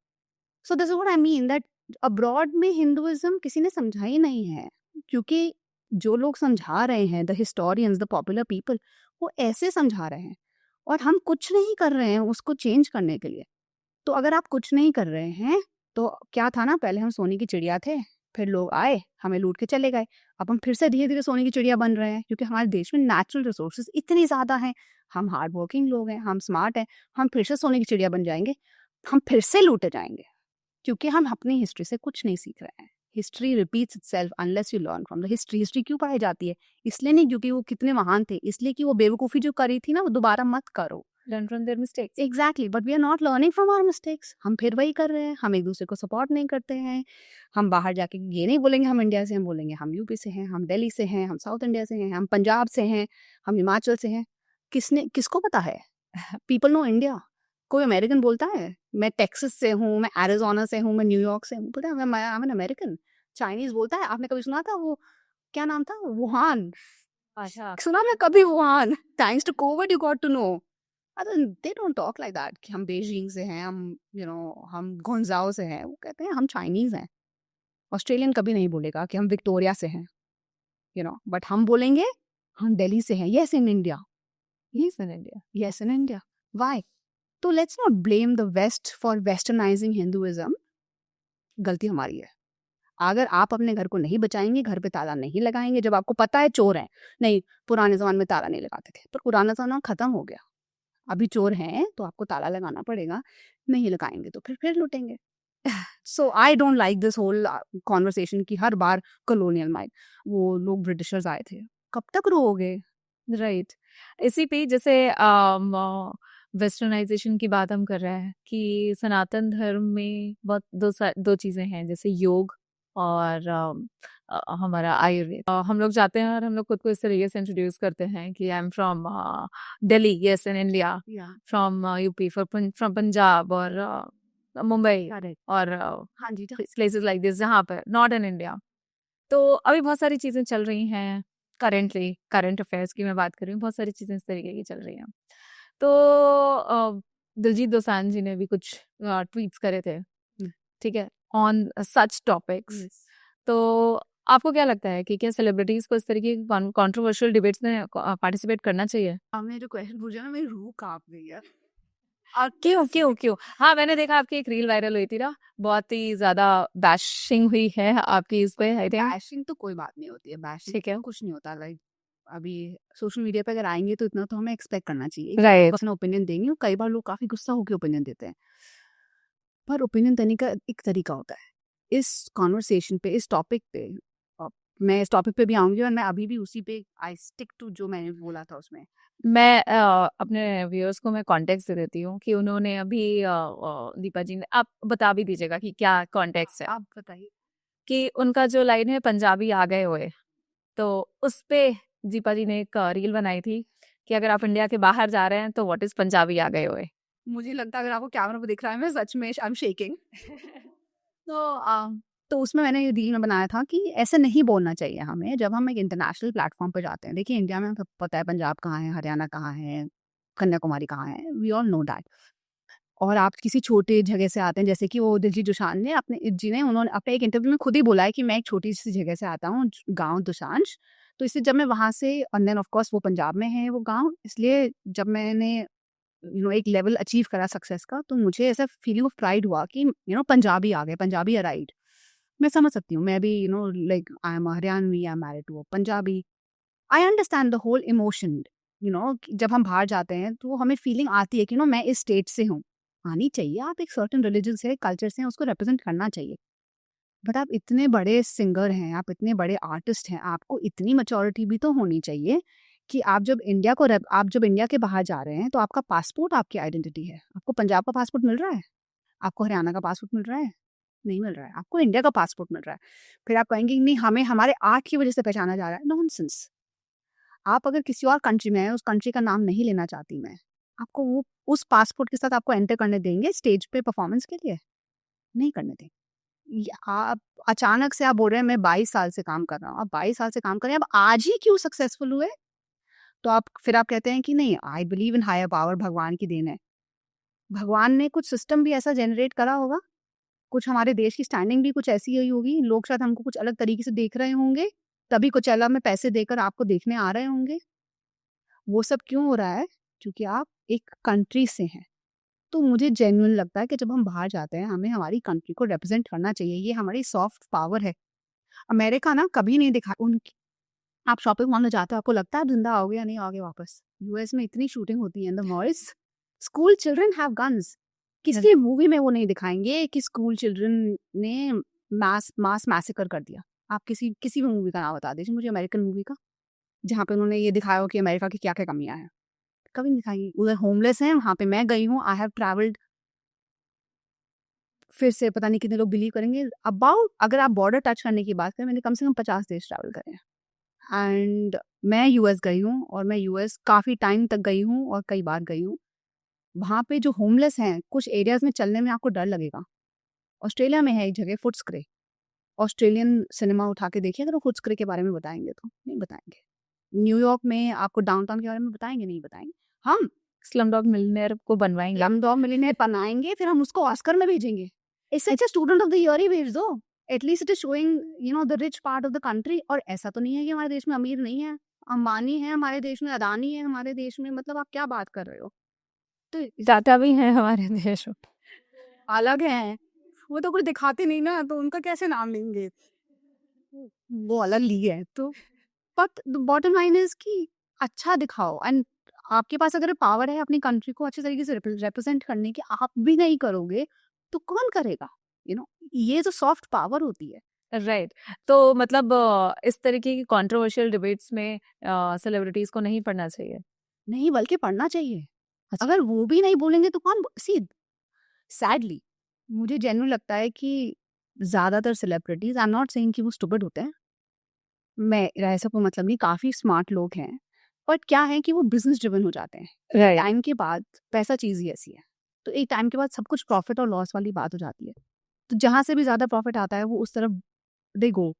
So this is what I mean, that abroad में हिंदुइज्म किसी ने समझा ही नहीं है, क्योंकि जो लोग समझा रहे हैं, the historians, the popular people, वो ऐसे समझा रहे हैं, और हम कुछ नहीं कर रहे हैं उसको चेंज करने के लिए। तो अगर आप कुछ नहीं कर रहे हैं, तो क्या था ना, पहले हम सोने की चिड़िया थे, फिर लोग आए हमें लूट के चले गए, अब हम फिर से धीरे धीरे सोने की चिड़िया बन रहे हैं, क्योंकि हमारे देश में नेचुरल रिसोर्सेज इतनी ज़्यादा हैं, हम हार्ड वर्किंग लोग हैं, हम स्मार्ट हैं, हम फिर से सोने की चिड़िया बन जाएंगे, हम फिर से लूटे जाएंगे, क्योंकि हम अपनी हिस्ट्री से कुछ नहीं सीख रहे हैं। History repeats itself unless you learn from the history. History क्यों पढ़ाई जाती है? इसलिए नहीं क्योंकि वो कितने महान थे, इसलिए कि वो बेवकूफ़ी जो करी थी ना, वो दोबारा मत करो। Learn from their mistakes. Exactly, but we are not learning from our mistakes. हम फिर वही कर रहे हैं, हम एक दूसरे को सपोर्ट नहीं करते हैं। हम बाहर जाके ये नहीं बोलेंगे हम इंडिया से, हम बोलेंगे हम यूपी से हैं, हम दिल्ली से हैं, हम साउथ इंडिया से हैं, हम पंजाब से हैं, हम हिमाचल से हैं। किसको पता है? People know India. कोई अमेरिकन बोलता है मैं टेक्सास से हूँ, मैं एरिजोना से हूँ, मैं न्यूयॉर्क से हूँ, बोलता है मैं I am an American. Chinese बोलता है, आपने कभी सुना था वो क्या नाम था, वुहान? अच्छा। सुना मैं कभी Wuhan? Thanks to COVID you got to know. They don't talk like that कि हम बेजिंग से हैं, हम गुंजाओ से हैं। वो कहते हैं हम चाइनीज हैं। ऑस्ट्रेलियन कभी नहीं बोलेगा कि हम विक्टोरिया से हैं, बट हम बोलेंगे हम दिल्ली से हैं। Yes in India, yes in India. Yes in India. Why? तो let's not blame the waste for westernising Hinduism. गलती हमारी है। अगर आप अपने घर को नहीं बचाएंगे, घर पे ताला नहीं लगाएंगे, जब आपको पता है चोर है, नहीं पुराने जमाने में ताला नहीं लगाते थे, पर पुराना जमाना खत्म हो गया। अभी चोर हैं तो आपको ताला लगाना पड़ेगा, नहीं लगाएंगे तो फिर लूटेंगे। So I don't like this whole conversation कि हर बार कॉलोनियल माइंड, वो लोग ब्रिटिशर्स आए थे, कब तक रोओगे? राइट। इसी पे जैसे वेस्टर्नाइजेशन की बात हम कर रहे हैं कि सनातन धर्म में बहुत दो चीजें हैं, जैसे योग और हमारा आयुर्वेद। हम लोग जाते हैं और हम लोग खुद को इस तरीके से इंट्रोड्यूस करते हैं कि I am from Delhi, yes, in India, from UP, from Punjab और मुंबई करेक्ट। और हाँ जी, प्लेसेस लाइक दिस जहाँ पर नॉट इन इंडिया। तो अभी बहुत सारी चीजें चल रही हैं, करंट अफेयर्स की मैं बात कर रही हूँ, बहुत सारी चीजें इस तरीके की चल रही हैं। तो दिलजीत दोसांझ जी ने भी कुछ ट्वीट्स करे थे, ठीक है, ऑन सच टॉपिक्स। तो आपको क्या लगता है कि क्या सेलिब्रिटीज को इस तरीके की कंट्रोवर्शियल डिबेट्स में पार्टिसिपेट करना चाहिए? आपने जो क्वेश्चन पूछा ना, मेरी रूह कांप गई है। क्यों? हाँ, मैंने देखा आपकी एक रील वायरल हुई थी ना, बहुत ही ज्यादा बैशिंग हुई है आपकी इस पे, आई थिंक। बैशिंग तो कोई बात नहीं होती है, बैशिंग ठीक है। कुछ नहीं होता। लाइक अभी सोशल मीडिया पे अगर आएंगे तो इतना तो हमें एक्सपेक्ट करना चाहिए, राइट। अपना ओपिनियन देंगे। और कई बार लोग काफी गुस्सा होकर ओपिनियन देते हैं, पर ओपिनियन देने का एक तरीका होता है। इस कॉन्वर्सेशन पे, इस टॉपिक पे, मैं इस टॉपिक पे भी आऊंगी और मैं अभी भी उसी पे आई स्टिक टू जो मैंने बोला था उसमें। मैं अपने व्यूअर्स को मैं कॉन्टेक्स्ट दे देती हूँ कि उन्होंने अभी दीपा जी ने, आप बता भी दीजिएगा कि क्या कॉन्टेक्स्ट है, आप बताइए। कि उनका जो लाइन है पंजाबी आ गए हुए, तो उस पे दीपा जी ने एक रील बनाई थी कि अगर आप इंडिया के बाहर जा रहे हैं तो व्हाट इज पंजाबी आ गए हुए। मुझे लगता है अगर आपको कैमरा पे दिख रहा है, मैं सच में आई एम शेकिंग। तो उसमें मैंने ये रील में बनाया था कि ऐसे नहीं बोलना चाहिए हमें जब हम एक इंटरनेशनल प्लेटफॉर्म पर जाते हैं। देखिए, इंडिया में हमें पता है पंजाब कहाँ है, हरियाणा कहाँ है, कन्याकुमारी कहाँ है, वी ऑल नो दैट। और आप किसी छोटे जगह से आते हैं, जैसे कि वो दिलजीत दोसांझ ने उन्होंने अपने एक इंटरव्यू में खुद ही बोला है कि मैं एक छोटी सी जगह से आता हूँ, गाँव दोसांझ। तो इसलिए जब मैं वहाँ से, और देन ऑफ कोर्स वो पंजाब में है वो गाँव, इसलिए जब मैंने एक लेवल अचीव करा सक्सेस का, तो मुझे ऐसा फीलिंग ऑफ प्राइड हुआ कि पंजाबी आ गए, पंजाबी अराइव्ड। मैं समझ सकती हूँ, मैं भी like I am Haryanvi, I am married to a Punjabi. I understand the whole emotion. जब हम बाहर जाते हैं तो हमें फीलिंग आती है कि मैं इस स्टेट से हूँ। आनी चाहिए, आप एक सर्टेन रिलीजन से, कल्चर से हैं, उसको रिप्रेजेंट करना चाहिए। बट आप इतने बड़े सिंगर हैं, आप इतने बड़े आर्टिस्ट हैं, आपको इतनी मैच्योरिटी भी तो होनी चाहिए कि आप जब इंडिया के बाहर जा रहे हैं तो आपका पासपोर्ट आपकी आइडेंटिटी है। आपको पंजाब का पासपोर्ट मिल रहा है, आपको हरियाणा का पासपोर्ट मिल रहा है, नहीं मिल रहा है, आपको इंडिया का पासपोर्ट मिल रहा है। फिर आप कहेंगे नहीं, हमें हमारे आर्ट की वजह से पहचाना जा रहा है। नॉनसेंस। आप अगर किसी और कंट्री में हैं, उस कंट्री का नाम नहीं लेना चाहती मैं, आपको वो उस पासपोर्ट के साथ आपको एंटर करने देंगे स्टेज पे परफॉर्मेंस के लिए? नहीं करने देंगे। आप अचानक से आप बोल रहे हैं मैं 22 साल से काम कर रहा हूँ, आप 22 साल से काम कर रहे हैं, अब आज ही क्यों सक्सेसफुल हुए? तो आप कहते हैं कि नहीं, I believe in higher power, भगवान की देन है। भगवान ने कुछ सिस्टम भी ऐसा जनरेट करा होगा, कुछ हमारे देश की स्टैंडिंग भी कुछ ऐसी हुई होगी, लोग शायद हमको कुछ अलग तरीके से देख रहे होंगे, तभी कोचेला में पैसे देकर आपको देखने आ रहे होंगे। वो सब क्यों हो रहा है? क्योंकि आप एक कंट्री से हैं। तो मुझे जेन्युइन लगता है कि जब हम बाहर जाते हैं, हमें हमारी कंट्री को रिप्रेजेंट करना चाहिए। ये हमारी सॉफ्ट पावर है। अमेरिका ना कभी नहीं दिखा उनकी। आप शॉपिंग मॉल में जाते हो, आपको लगता है जिंदा आओगे या नहीं आओगे वापस। यूएस में इतनी शूटिंग होती है in the malls, school children have guns. किसी मूवी में वो नहीं दिखाएंगे कि स्कूल चिल्ड्रन ने मास मैसेकर कर दिया। आप किसी भी मूवी का नाम बता दीजिए मुझे, अमेरिकन मूवी का, जहाँ पे उन्होंने ये दिखाया हो कि अमेरिका की क्या क्या कमियां हैं। कभी नहीं दिखाई। उधर होमलेस हैं, वहाँ पे मैं गई हूँ, आई हैव ट्रैवल्ड। फिर से पता नहीं कितने लोग बिलीव करेंगे अबाउट, अगर आप बॉर्डर टच करने की बात करें, मैंने कम से कम 50 देश ट्रैवल करे हैं। एंड मैं यूएस गई हूँ, और मैं यूएस काफ़ी टाइम तक गई हूँ और कई बार गई हूँ। वहाँ पे जो होमलेस हैं, कुछ एरियाज में चलने में आपको डर लगेगा। ऑस्ट्रेलिया में है एक जगह फुट्सक्रे। ऑस्ट्रेलियन सिनेमा उठा के देखिए, अगर वो फुट्सक्रे के बारे में बताएंगे तो नहीं बताएंगे। न्यूयॉर्क में आपको डाउनटाउन के बारे में बताएंगे, नहीं बताएंगे। हम स्लमडॉग मिलियनेयर को बनवाएंगे। स्लमडॉग मिलियनेयर बनाएंगे, फिर हम उसको ऑस्कर में भेजेंगे। इससे अच्छा स्टूडेंट ऑफ द ईयर ही भेज दो। At least it is showing the rich part of the country. और ऐसा तो नहीं है कि हमारे देश में अमीर नहीं है, अंबानी है हमारे देश में, अदानी है हमारे देश में। मतलब आप क्या बात कर रहे हो? तो टाटा भी है हमारे देश में। अलग है, वो तो कुछ दिखाते नहीं ना, तो उनका कैसे नाम लेंगे? वो अलग लीग है। तो but the bottom line is कि अच्छा दिखाओ। एंड आपके पास अगर पावर है अपनी कंट्री को अच्छे तरीके से रिप्रेजेंट करने की, आप भी नहीं करोगे तो कौन करेगा? ये जो सॉफ्ट पावर होती है। राइट। तो मतलब इस तरीके की कंट्रोवर्शियल डिबेट्स में सेलिब्रिटीज को नहीं पढ़ना चाहिए। नहीं, बल्कि पढ़ना चाहिए। अच्छा। अगर वो भी नहीं बोलेंगे तो कौन? सी, सैडली मुझे जेन्युइन लगता है कि ज्यादातर celebrities, I am not saying कि वो स्टूपिड होते हैं, मैं ऐसा कोई मतलब नहीं, काफी स्मार्ट लोग हैं, बट क्या है कि वो बिजनेस ड्रिवन हो जाते हैं। राइट। टाइम के बाद पैसा चीज ही ऐसी है, तो एक टाइम के बाद सब कुछ प्रॉफिट और लॉस वाली बात हो जाती है। तो जहां से भी ज्यादा प्रॉफिट आता है वो उस तरफ दे गो,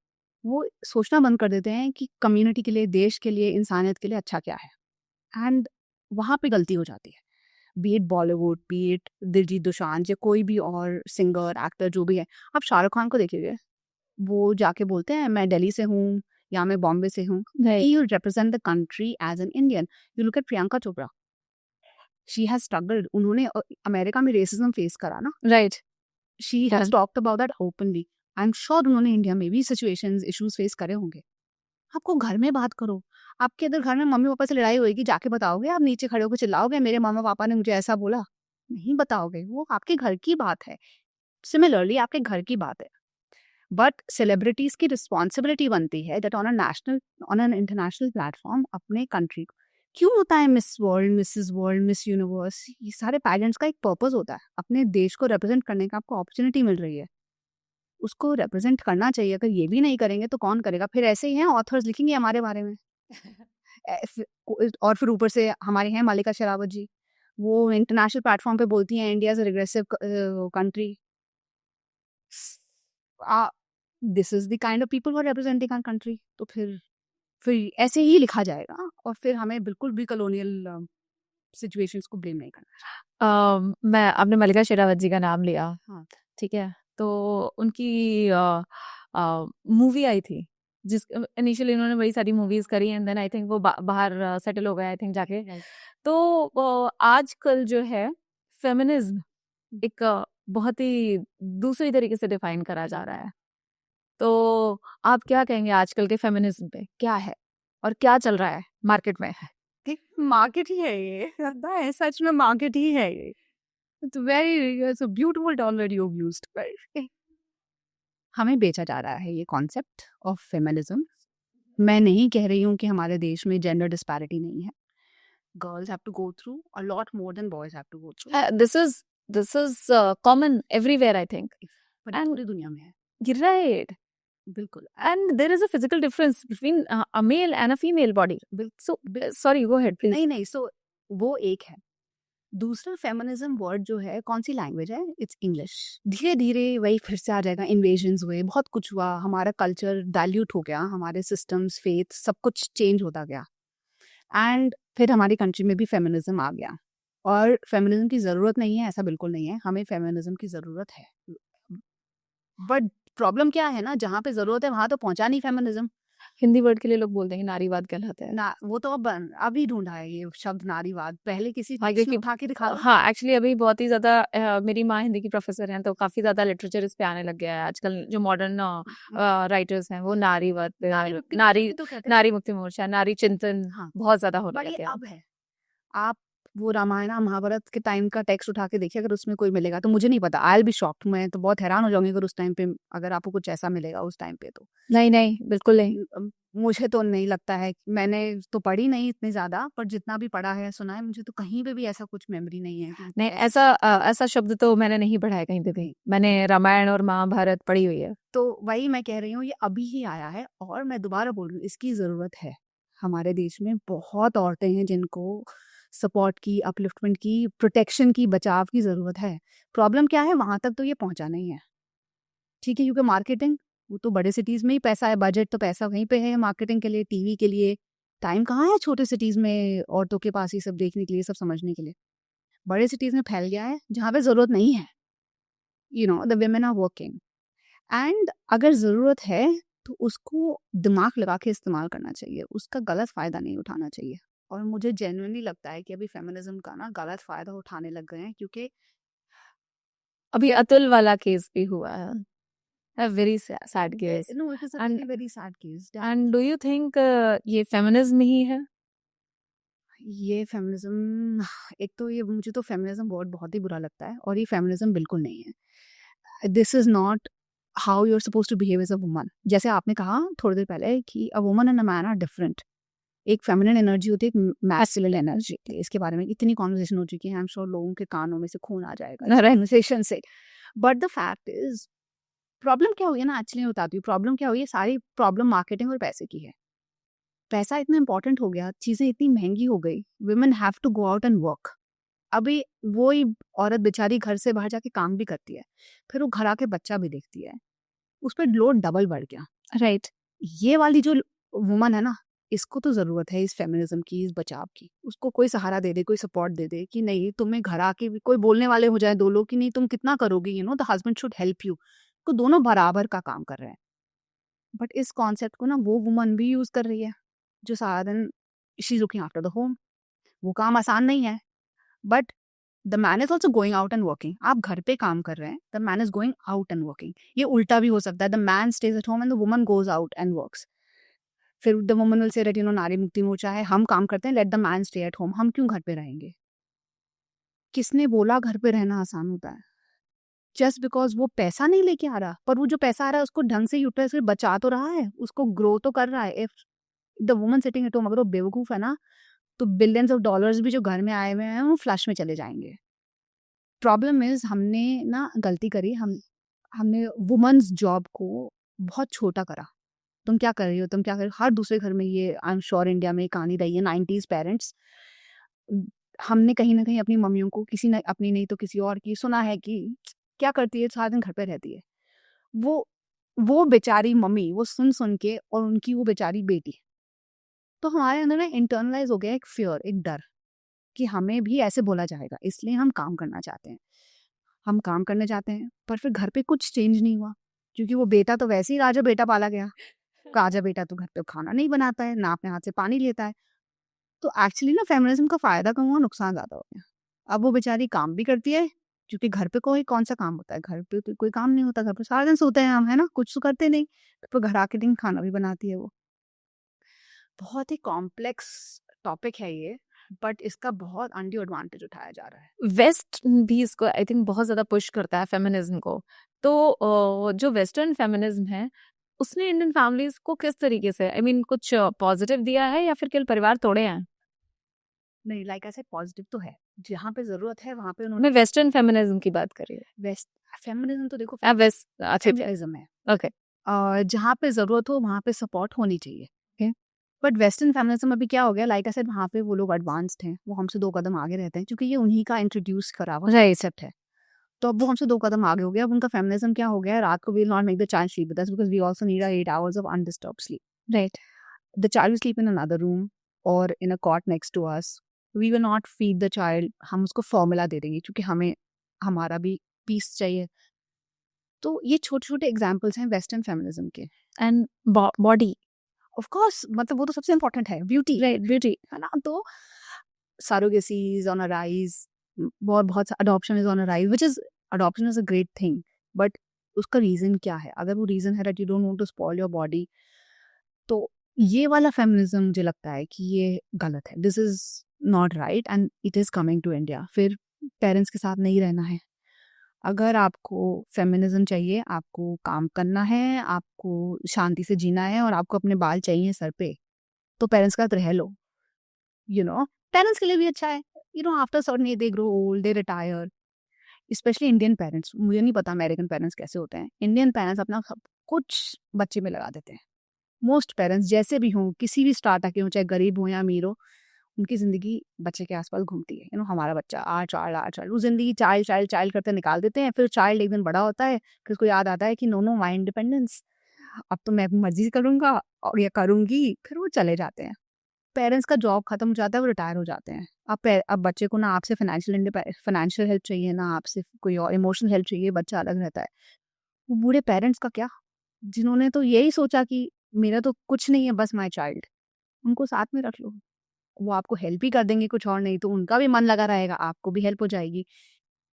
वो सोचना बंद कर देते हैं कि कम्युनिटी के लिए, देश के लिए, इंसानियत के लिए अच्छा क्या है, एंड वहां पे गलती हो जाती है। B it Bollywood, B it Diljit Dosanjh या कोई भी और सिंगर एक्टर जो भी है। आप शाहरुख खान को देखिए, वो जाके बोलते हैं मैं दिल्ली से हूँ या मैं बॉम्बे से हूँ। Right. He will represent the country as an Indian. You look at Priyanka Chopra. She has struggled. उन्होंने अमेरिका में रेसिज्म फेस करा ना। Right. She has talked about that openly. I'm sure उन्होंने इंडिया में भी सिचुएशंस, इश्यूज फेस करे होंगे। आपको घर में बात करो। आपके अगर घर में मम्मी पापा से लड़ाई होगी, जाके बताओगे? आप नीचे खड़े होकर चिल्लाओगे मेरे मामा पापा ने मुझे ऐसा बोला? नहीं बताओगे, वो आपके घर की बात है। सिमिलरली आपके घर की बात है, बट सेलिब्रिटीज की रिस्पॉन्सिबिलिटी बनती है that on an international platform अपने कंट्री को, क्यों होता है miss world, Mrs world, miss universe, ये सारे पेजेंट्स का एक पर्पस होता है। अपने देश को रिप्रेजेंट करने का आपको अपॉर्चुनिटी मिल रही है, उसको रिप्रेजेंट करना चाहिए। अगर ये भी नहीं करेंगे तो कौन करेगा? फिर ऐसे ही हैं ऑथर्स लिखेंगे हमारे बारे में और फिर ऊपर से हमारे हैं मालिका शेरावत जी, वो इंटरनेशनल प्लेटफॉर्म पे बोलती हैं India is a regressive country. This is the kind of people who are representing our country. तो फिर ऐसे ही लिखा जाएगा और फिर हमें बिल्कुल भी कॉलोनियल सिचुएशंस को ब्लेम नहीं करना। मैं आपने मल्लिका शेरावत जी का नाम लिया। हाँ, ठीक है, तो उनकी मूवी आई थी जिस इनिशियली उन्होंने बड़ी सारी मूवीज करी एंड देन आई थिंक वो बाहर सेटल हो गए आई थिंक जाके। तो आजकल जो है फेमिनिज्म एक बहुत ही दूसरी तरीके से डिफाइन करा जा रहा है। तो आप क्या कहेंगे आजकल के फेमिनिज्म पे क्या है और क्या चल रहा है मार्केट में? मार्केट ही है ये, लगता है सच में मार्केट ही है ये। It's very it's a beautiful term that you used. हमें बेचा जा रहा है ये कॉन्सेप्ट ऑफ फेमिनिज्म। मैं नहीं कह रही हूँ कि हमारे देश में जेंडर डिस्पैरिटी नहीं है। Girls have to go through a lot more than boys have to go through. This is common everywhere I think. पर ये पूरी दुनिया में है, राइट। बिल्कुल। And there is a physical difference between a male and a female body. So, sorry, go ahead, please. नहीं नहीं, सो वो एक है। दूसरा फेमिनिज्म वर्ड जो है, कौन सी लैंग्वेज है? It's English. धीरे धीरे वही फिर से आ जाएगा। इन्वेजन्स हुए, बहुत कुछ हुआ, हमारा कल्चर डाइल्यूट हो गया, हमारे सिस्टम्स, फेथ, सब कुछ चेंज होता गया, एंड फिर हमारी कंट्री में भी फेमिनिज्म आ गया। और फेमिनिज्म की ज़रूरत नहीं है, ऐसा बिल्कुल नहीं है, हमें फेमिनिज्म की ज़रूरत है। बट प्रॉब्लम क्या है ना, जहाँ पे ज़रूरत है वहाँ तो पहुँचा नहीं फेमिनिज्म। हिंदी वर्ड के लिए लोग बोलते हैं नारीवाद कहलाता है ना, वो तो अब अभी ढूंढा है ये शब्द नारीवाद। पहले किसी हाँ, चीज़ में क्योंकि उठा के दिखा दो। हाँ एक्चुअली अभी बहुत ही ज्यादा मेरी माँ हिंदी की प्रोफेसर हैं तो काफी ज्यादा लिटरेचर इस पे आने लग गया है आजकल। जो मॉडर्न राइटर्स हैं वो नारीवाद पे, नारी तो कहते हैं। नारी मुक्ति मोर्चा, नारी चिंतन हाँ, बहुत ज्यादा होने बट लग ये गया है। अब है। आप वो रामायण महाभारत के टाइम का टेक्स्ट उठा के देखिए, अगर उसमें कोई मिलेगा तो मुझे नहीं पता, आई विल बी शॉक्ड। मैं तो बहुत हैरान हो जाऊंगी अगर उस टाइम पे, अगर आपको कुछ ऐसा मिलेगा उस टाइम पे तो। नहीं नहीं बिल्कुल नहीं। मुझे तो नहीं लगता है, मैंने तो पढ़ी नहीं इतनी ज्यादा, पर जितना भी पढ़ा है, सुना है, मुझे तो कहीं पे भी ऐसा कुछ मेमोरी नहीं है कि नहीं ऐसा शब्द तो मैंने नहीं पढ़ा है कहीं पे भी। मैंने रामायण और महाभारत पढ़ी हुई है। तो वही मैं कह रही हूँ, ये अभी ही आया है और मैं दोबारा बोल रही हूँ, इसकी ज़रूरत है। हमारे देश में बहुत औरतें हैं जिनको सपोर्ट की, अपलिफ्टमेंट की, प्रोटेक्शन की, बचाव की ज़रूरत है। प्रॉब्लम क्या है, वहाँ तक तो ये पहुँचा नहीं है। ठीक है, क्योंकि मार्केटिंग, वो तो बड़े सिटीज़ में ही पैसा है, बजट तो पैसा वहीं पे है मार्केटिंग के लिए, टीवी के लिए। टाइम कहाँ है छोटे सिटीज़ में औरतों के पास ये सब देखने के लिए, सब समझने के लिए। बड़े सिटीज़ में फैल गया है जहाँ पे ज़रूरत नहीं है। The women are working, and अगर ज़रूरत है तो उसको दिमाग लगा के इस्तेमाल करना चाहिए, उसका गलत फ़ायदा नहीं उठाना चाहिए। और मुझे जेन्युइनली लगता है कि अभी फेमिनिज्म का ना गलत फ़ायदा उठाने लग गए हैं, क्योंकि अभी अतुल वाला केस भी हुआ है, a very sad case. No, it is a And very very sad case. and do you think ये फेमिनिज्म ही है? ये फेमिनिज्म, एक तो ये मुझे तो फेमिनिज्म वर्ड बहुत ही बुरा लगता है और ये फेमिनिज्म बिल्कुल नहीं है। This is not how you are suppose to behave as a woman. जैसे आपने कहा थोड़ी देर पहले कि a woman and a man are different. एक फेमिनिन एनर्जी होती है, एक मैस्कुलिन एनर्जी। इसके बारे में इतनी कॉन्वर्सेशन हो चुकी है, आई एम श्योर लोगों के कानों में से खून आ जाएगा कॉन्वर्सेशन से। But the fact is, problem क्या हुई है ना, एक्चुअली बताती हूँ प्रॉब्लम क्या हुई है। सारी प्रॉब्लम मार्केटिंग और पैसे की है। पैसा इतना इंपॉर्टेंट हो गया, चीजें इतनी महंगी हो गई, women have to go out and work. अभी वही औरत बेचारी घर से बाहर जाके काम भी करती है, फिर वो घर आके बच्चा भी देखती है, उस पर लोड डबल बढ़ गया। राइट। ये वाली जो वुमन है ना, इसको तो जरूरत है इस फेमिनिज्म की, इस बचाव की। उसको कोई सहारा दे दे, कोई सपोर्ट दे दे कि नहीं, तुम्हें घर आके भी कोई बोलने वाले हो जाए दो लोग कि नहीं तुम कितना करोगी, you know the husband should help you. तो दोनों बराबर का काम कर रहे हैं। बट इस कॉन्सेप्ट को ना वो वुमन भी यूज कर रही है जो सारा दिन she is looking after the home. वो काम आसान नहीं है, but the man is also going out and working. आप घर पे काम कर रहे हैं, the man is going out and working. ये उल्टा भी हो सकता है, the man stays at home and the woman goes out and works. फिर the woman will say that you know Nari Mukti Morcha है, हम काम करते हैं, let the man stay at home. हम क्यों घर पे रहेंगे? किसने बोला घर पे रहना आसान होता है? जस्ट बिकॉज वो पैसा नहीं लेके आ रहा, पर वो जो पैसा आ रहा है उसको ढंग से यूटिलाइज कर बचा तो रहा है, उसको ग्रो तो कर रहा है। If the woman sitting at home अगर वो बेवकूफ है ना, तो बिलियंस ऑफ डॉलर्स भी जो घर में आए हुए हैं वो फ्लश में चले जाएंगे। प्रॉब्लम इज हमने ना गलती करी, हमने वुमेन्स जॉब को बहुत छोटा करा। तुम क्या कर रही हो, तुम क्या कर रही हो, हर दूसरे घर में ये आई एम श्योर इंडिया में कहानी रही है। 90s पेरेंट्स, हमने कहीं ना कहीं अपनी मम्मियों को, किसी ने अपनी नहीं तो किसी और की, सुना है कि क्या करती है, सारा दिन घर पे रहती है। वो बेचारी मम्मी, वो सुन सुन के, और उनकी वो बेचारी बेटी, तो हमारे अंदर ना इंटरनलाइज हो गया एक फियर, एक डर कि हमें भी ऐसे बोला जाएगा, इसलिए हम काम करना चाहते हैं। हम काम करने जाते हैं, पर फिर घर पे कुछ चेंज नहीं हुआ, क्योंकि वो बेटा तो वैसे ही राजा बेटा पाला गया। राजा बेटा तो घर पे खाना नहीं बनाता है, ना अपने हाथ से पानी लेता है। तो एक्चुअली ना फेमिनिज्म का फायदा कम हुआ, नुकसान ज्यादा हो गया। अब वो बेचारी काम भी करती है, क्योंकि घर पे कोई कौन सा काम होता है, घर पे तो कोई काम नहीं होता, घर पे सारा दिन सोते हैं हम, है ना, कुछ तो करते नहीं। तो घर आके दिन खाना भी बनाती है वो। बहुत ही कॉम्प्लेक्स टॉपिक है ये, बट इसका बहुत अनड्यू एडवांटेज उठाया जा रहा है। वेस्ट भी इसको आई थिंक बहुत ज्यादा पुश करता है फेमिनिज्म को। तो जो वेस्टर्न फेमिनिज्म है उसने इंडियन फैमिलीज को किस तरीके से आई मीन कुछ पॉजिटिव दिया है या फिर केवल परिवार तोड़े हैं? नहीं, लाइक ऐसे पॉजिटिव तो है, जहाँ पे जरूरत है वहाँ पे मैं उन्होंने वेस्टर्न फेमिनिज्म की बात कर रही हूँ। वेस्ट फेमिनिज्म तो देखो, वेस्ट अच्छा फेमिनिज्म है। ओके। जहाँ पे जरूरत हो वहाँ पे सपोर्ट होनी चाहिए। बट वेस्टर्न फेमिनिज्म अभी क्या हो गया, लाइक आई सेड, वहाँ पे वो लोग एडवांस्ड हैं, वो हमसे 2 कदम आगे रहते हैं, क्योंकि ये उन्हीं का इंट्रोड्यूस करा हुआ कॉन्सेप्ट है। तो अब वो हमसे 2 कदम आगे हो गया। अब उनका फेमिनिज्म क्या हो गया है, रात को we will not make the child sleep with us because we also need 8 hours of undisturbed sleep. Right. The child will sleep in another room और in a cot next to us. We will not feed the child, हम उसको फॉर्मूला दे देंगे, क्योंकि हमें हमारा भी पीस चाहिए। तो ये छोटे-छोटे एग्जांपल्स हैं वेस्टर्न फेमिनिज्म के। And body. ऑफ कोर्स, मतलब वो तो सबसे इम्पोर्टेंट है, ब्यूटी, राइट, ब्यूटी। है ना? तो surrogacy is on a rise, बहुत adoption is on a rise, which is adoption is a great thing, but उसका रीजन क्या है? अगर वो रीजन है that you don't want to spoil your body, तो ये वाला फेमिनिज्म मुझे लगता है कि ये गलत है। This is not right and it is coming to India. फिर पेरेंट्स के साथ नहीं रहना है। अगर आपको फेमिनिज्म चाहिए, आपको काम करना है, आपको शांति से जीना है और आपको अपने बाल चाहिए सर पे, तो पेरेंट्स के साथ रह लो। यू नो, पेरेंट्स के लिए भी अच्छा है। You know, after certain age they grow old, they retire. Specially Indian parents, मुझे नहीं पता अमेरिकन पेरेंट्स कैसे होते हैं। इंडियन पेरेंट्स अपना सब कुछ बच्चे में लगा देते हैं। मोस्ट पेरेंट्स जैसे भी हों, किसी भी स्टार्टा के हों, चाहे गरीब हो या अमीर हो, उनकी जिंदगी बच्चे के आसपास घूमती है। यू नो, हमारा बच्चा आ चाइल्ड, वो जिंदगी चाइल्ड चाइल्ड चाइल्ड करते निकाल देते हैं। फिर चाइल्ड एक दिन बड़ा होता है, फिर उसको याद आता है कि नो नो, माई इंडिपेंडेंस, अब तो मैं अपनी मर्जी करूंगा और या करूंगी। फिर वो चले जाते हैं। पेरेंट्स का जॉब खत्म हो जाता है, वो रिटायर हो जाते हैं। अब बच्चे को ना आपसे फाइनेंशियल हेल्प चाहिए, ना आपसे कोई और इमोशनल हेल्प चाहिए, बच्चा अलग रहता है। वो बूढ़े पेरेंट्स का क्या, जिन्होंने तो यही सोचा कि मेरा तो कुछ नहीं है, बस माई चाइल्ड, उनको साथ में रख लो। वो आपको हेल्प ही कर देंगे, कुछ और नहीं तो उनका भी मन लगा रहेगा, आपको भी हेल्प हो जाएगी।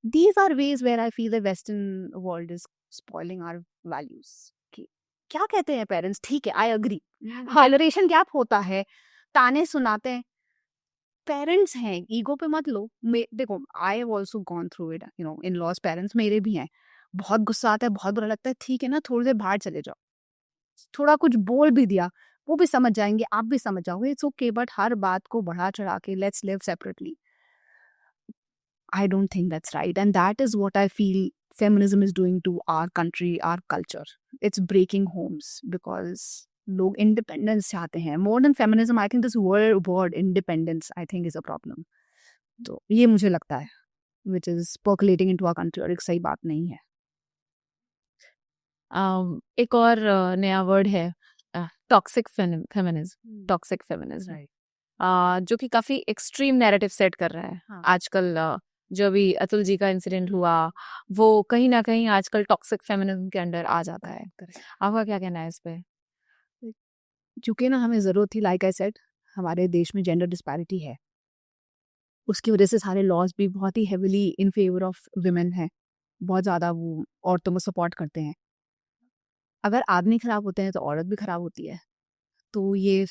These are ways where I feel the western world is spoiling our values. क्या कहते हैं पेरेंट्स, ठीक है, आई अग्री, जनरेशन गैप होता है, ताने सुनाते हैं, पेरेंट्स हैं, ईगो पे मत लो। देखो, I have also gone through it, in laws parents मेरे भी हैं। बहुत गुस्सा आता है, बहुत बुरा लगता है, ठीक है ना, थोड़ी देर बाहर चले जाओ, थोड़ा कुछ बोल भी दिया, वो भी समझ जाएंगे, आप भी समझ जाओगे, इट्स ओके। बट हर बात को बढ़ा चढ़ा के let's live separately, I don't think that's right. And that is what I feel feminism is doing to our country, our culture. It's breaking homes because लोग independence चाहते हैं. More than feminism, I think this word independence, I think is a problem. तो ये मुझे लगता है, which is percolating into our country, और एक सही बात नहीं है. एक और नया वर्ड है टॉक्सिक फेमिनिज्म, टॉक्सिक फेमिनिज्म, जो कि काफी एक्सट्रीम नैरेटिव सेट कर रहा है हाँ. आजकल। जो अभी अतुल जी का इंसिडेंट हुआ, वो कहीं ना कहीं आजकल टॉक्सिक फेमिनिज्म के अंडर आ जाता है। आपका क्या कहना है इस पे? चूंकि ना हमें ज़रूरत थी, लाइक आई सेड, हमारे देश में जेंडर डिस्पैरिटी है, उसकी वजह से सारे लॉज भी बहुत ही heavily in favour of women हैं, बहुत ज़्यादा वो औरतों को सपोर्ट करते हैं। अगर आदमी खराब होते हैं तो औरत भी खराब होती है। तो ये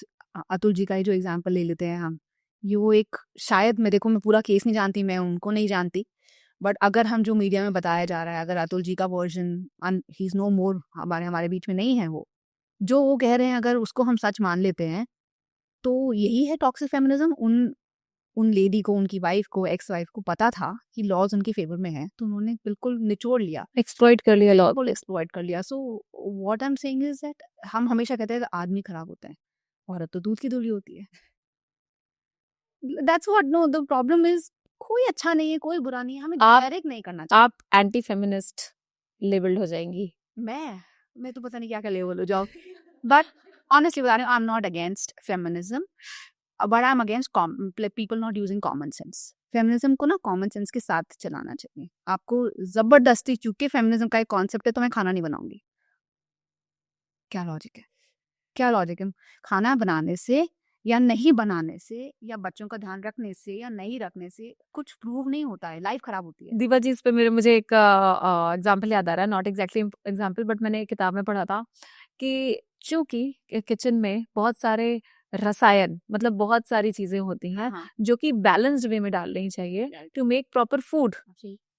अतुल जी का ही जो एग्जांपल ले लेते हैं हम, ये वो एक, शायद मैं पूरा केस नहीं जानती, मैं उनको नहीं जानती, बट अगर हम जो मीडिया में बताया जा रहा है, अगर अतुल जी का वर्जन, ही इज़ नो मोर, हमारे बीच में नहीं है, वो जो वो कह रहे हैं अगर उसको हम सच मान लेते हैं, तो यही है टॉक्सिक फेमिनिज्म। उन लेडी को, उनकी वाइफ को, एक्स वाइफ को पता था कि लॉज उनके फेवर में है, तो उन्होंने बिल्कुल निचोड़ लिया, एक्सप्लॉइट कर लिया, लॉ बिल्कुल एक्सप्लॉइट कर लिया। So what I am saying is that हम हमेशा कहते हैं कि आदमी खराब होता है, औरत तो दूध की धुली होती है। That's what, no, the problem is कोई अच्छा नहीं है, कोई बुरा नहीं है, हमें डायरेक्ट नहीं करना चाहिए। आप एंटी फेमिनिस्ट लेबल्ड हो जाएंगी। मैं तो पता नहीं क्या क्या लेवल हो जाओ, बट ऑनेस्टली बता रही हूँ, I am not against feminism, but I am against people not using common sense. Feminism को ना कॉमन सेंस के साथ चलाना चाहिए। आपको जबरदस्ती, चूंकि फेमिनिज्म का एक कॉन्सेप्ट है तो मैं खाना नहीं बनाऊंगी, क्या लॉजिक है? क्या लॉजिक है? खाना बनाने से या नहीं बनाने से या बच्चों का ध्यान रखने से या नहीं रखने से कुछ प्रूव नहीं होता है, लाइफ खराब होती है। दीपा जी, इस पे मुझे एक एग्जांपल याद आ रहा है, नॉट एग्जैक्टली एग्जांपल, बट मैंने एक किताब में पढ़ा था कि चूंकि किचन में बहुत सारे रसायन, मतलब बहुत सारी चीजें होती हैं, हाँ, जो कि बैलेंस्ड वे में डालनी चाहिए टू मेक प्रॉपर फूड,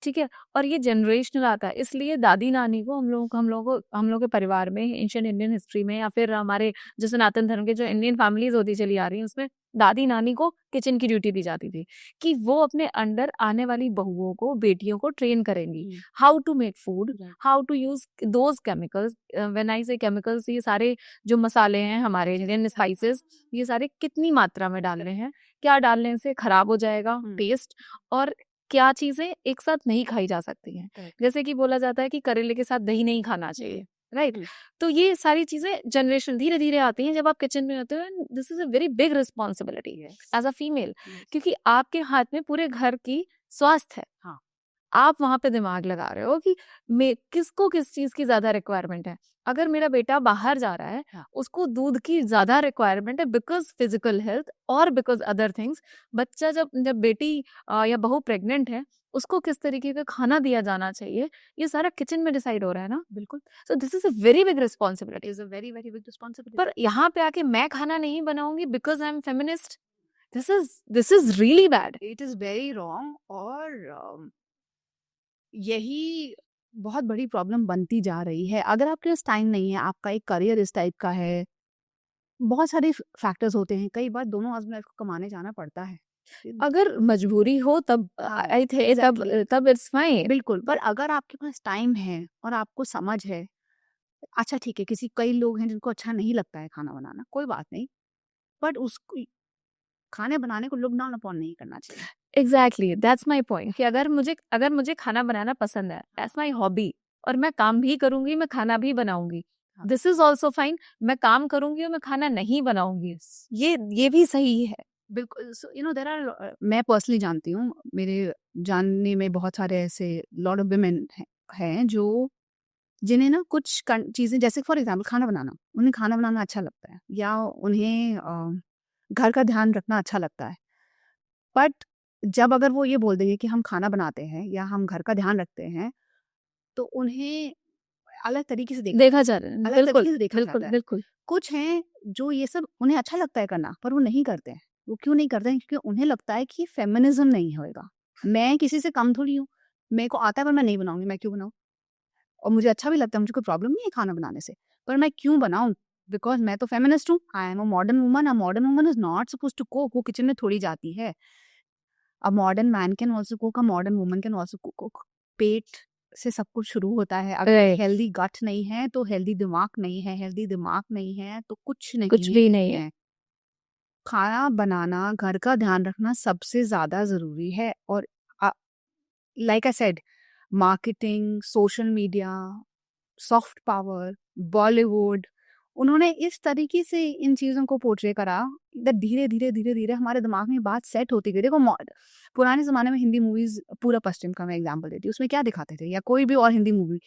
ठीक है, और ये जनरेशनल आता है। इसलिए दादी नानी को हम लोग के परिवार में, एंशिएंट इंडियन हिस्ट्री में, या फिर हमारे जो सनातन धर्म के जो इंडियन फैमिलीज होती चली आ रही हैं, उसमें दादी नानी को किचन की ड्यूटी दी जाती थी कि वो अपने अंडर आने वाली बहुओं को, बेटियों को ट्रेन करेंगी, how to make food, how to use those chemicals. When I say chemicals, ये सारे जो मसाले हैं हमारे इंडियन स्पाइसेस, ये सारे कितनी मात्रा में डालने हैं, क्या डालने से खराब हो जाएगा टेस्ट, और क्या चीजें एक साथ नहीं खाई जा सकती हैं। जैसे कि बोला जाता है कि करेले के साथ दही नहीं खाना चाहिए, राइट? तो ये सारी चीजें जनरेशन धीरे धीरे आती हैं जब आप किचन में होते हो। This is a very big responsibility as a female, क्योंकि आपके हाथ में पूरे घर की स्वास्थ्य है। हाँ, आप वहां पे दिमाग लगा रहे हो कि किसको किस चीज की ज्यादा रिक्वायरमेंट है। अगर मेरा बेटा बाहर जा रहा है, हाँ, उसको दूध की ज्यादा रिक्वायरमेंट है बिकॉज फिजिकल हेल्थ और बिकॉज अदर थिंग्स। बच्चा जब बेटी या बहू प्रेग्नेंट है, उसको किस तरीके का खाना दिया जाना चाहिए, ये सारा किचन में डिसाइड हो रहा है ना। बिल्कुल, so this is a very big responsibility. Is a very very big responsibility. पर यहाँ पे आके मैं खाना नहीं बनाऊंगी because I am feminist, this is really bad. It is very wrong, और यही बहुत बड़ी प्रॉब्लम बनती जा रही है। अगर आपके पास टाइम नहीं है, आपका एक करियर इस टाइप का है, बहुत सारे फैक्टर्स होते हैं, कई बार दोनों हस्बैंड वाइफ को कमाने जाना पड़ता है। अगर मजबूरी हो तब हाँ, आई थे exactly. तब इट्स फाइन। बिल्कुल, पर अगर आपके पास टाइम है और आपको समझ है, अच्छा ठीक है, कई लोग हैं जिनको अच्छा नहीं लगता है खाना बनाना, कोई बात नहीं, बट उसको खाने बनाने को लुक डाउन अपॉन नहीं करना चाहिए। एग्जैक्टली, दैट्स माई पॉइंट कि अगर मुझे खाना बनाना पसंद है, दैट्स माई हॉबी, और मैं काम भी करूंगी, मैं खाना भी बनाऊंगी, हाँ। This is also fine. मैं काम करूंगी और मैं खाना नहीं बनाऊंगी, ये भी सही है। बिल्कुल, देयर आर, मैं पर्सनली जानती हूँ, मेरे जानने में बहुत सारे ऐसे लॉट ऑफ वुमेन हैं जो, जिन्हें ना कुछ चीज़ें, जैसे फॉर एग्जांपल खाना बनाना, उन्हें खाना बनाना अच्छा लगता है, या उन्हें घर का ध्यान रखना अच्छा लगता है, बट जब अगर वो ये बोल देंगे कि हम खाना बनाते हैं या हम घर का ध्यान रखते हैं, तो उन्हें अलग तरीके से देखा जा रहा है, अलग बिल्कुल तरीके से देखा बिल्कुल जाता है। बिल्कुल। कुछ हैं जो ये सब उन्हें अच्छा लगता है करना, पर वो नहीं करते हैं, वो क्यों नहीं करते हैं? क्योंकि उन्हें लगता है कि फेमिनिज्म नहीं होएगा। मैं किसी से कम थोड़ी हूँ, मेरे को आता है पर मैं नहीं बनाऊंगी, मैं क्यों बनाऊँ? और मुझे अच्छा भी लगता है, मुझे कोई प्रॉब्लम नहीं है खाना बनाने से, पर मैं क्यों बनाऊँ? बिकॉज मैं तो फेमिनिस्ट हूँ, I am a modern woman, a modern woman is not suppose to cook, वो किचन में थोड़ी जाती है। A modern man can also cook, a modern woman can also cook. पेट से सब कुछ शुरू होता है। अगर Right. हेल्दी गट नहीं है तो हेल्दी दिमाग नहीं है, हेल्दी दिमाग नहीं है तो कुछ कुछ नहीं भी नहीं है। है। खाना बनाना, घर का ध्यान रखना सबसे ज़्यादा ज़रूरी है। और like I said, marketing, social media, soft power, Bollywood, उन्होंने इस तरीके से इन चीज़ों को पोर्ट्रे करा that धीरे-धीरे हमारे दिमाग में बात सेट होती गई। देखो पुराने ज़माने में हिंदी मूवीज़, पूरा पश्चिम का मैं एग्ज़ाम्पल देती हूँ, उसमें क्या दिखाते थे, या कोई भी और हिंदी मूवी,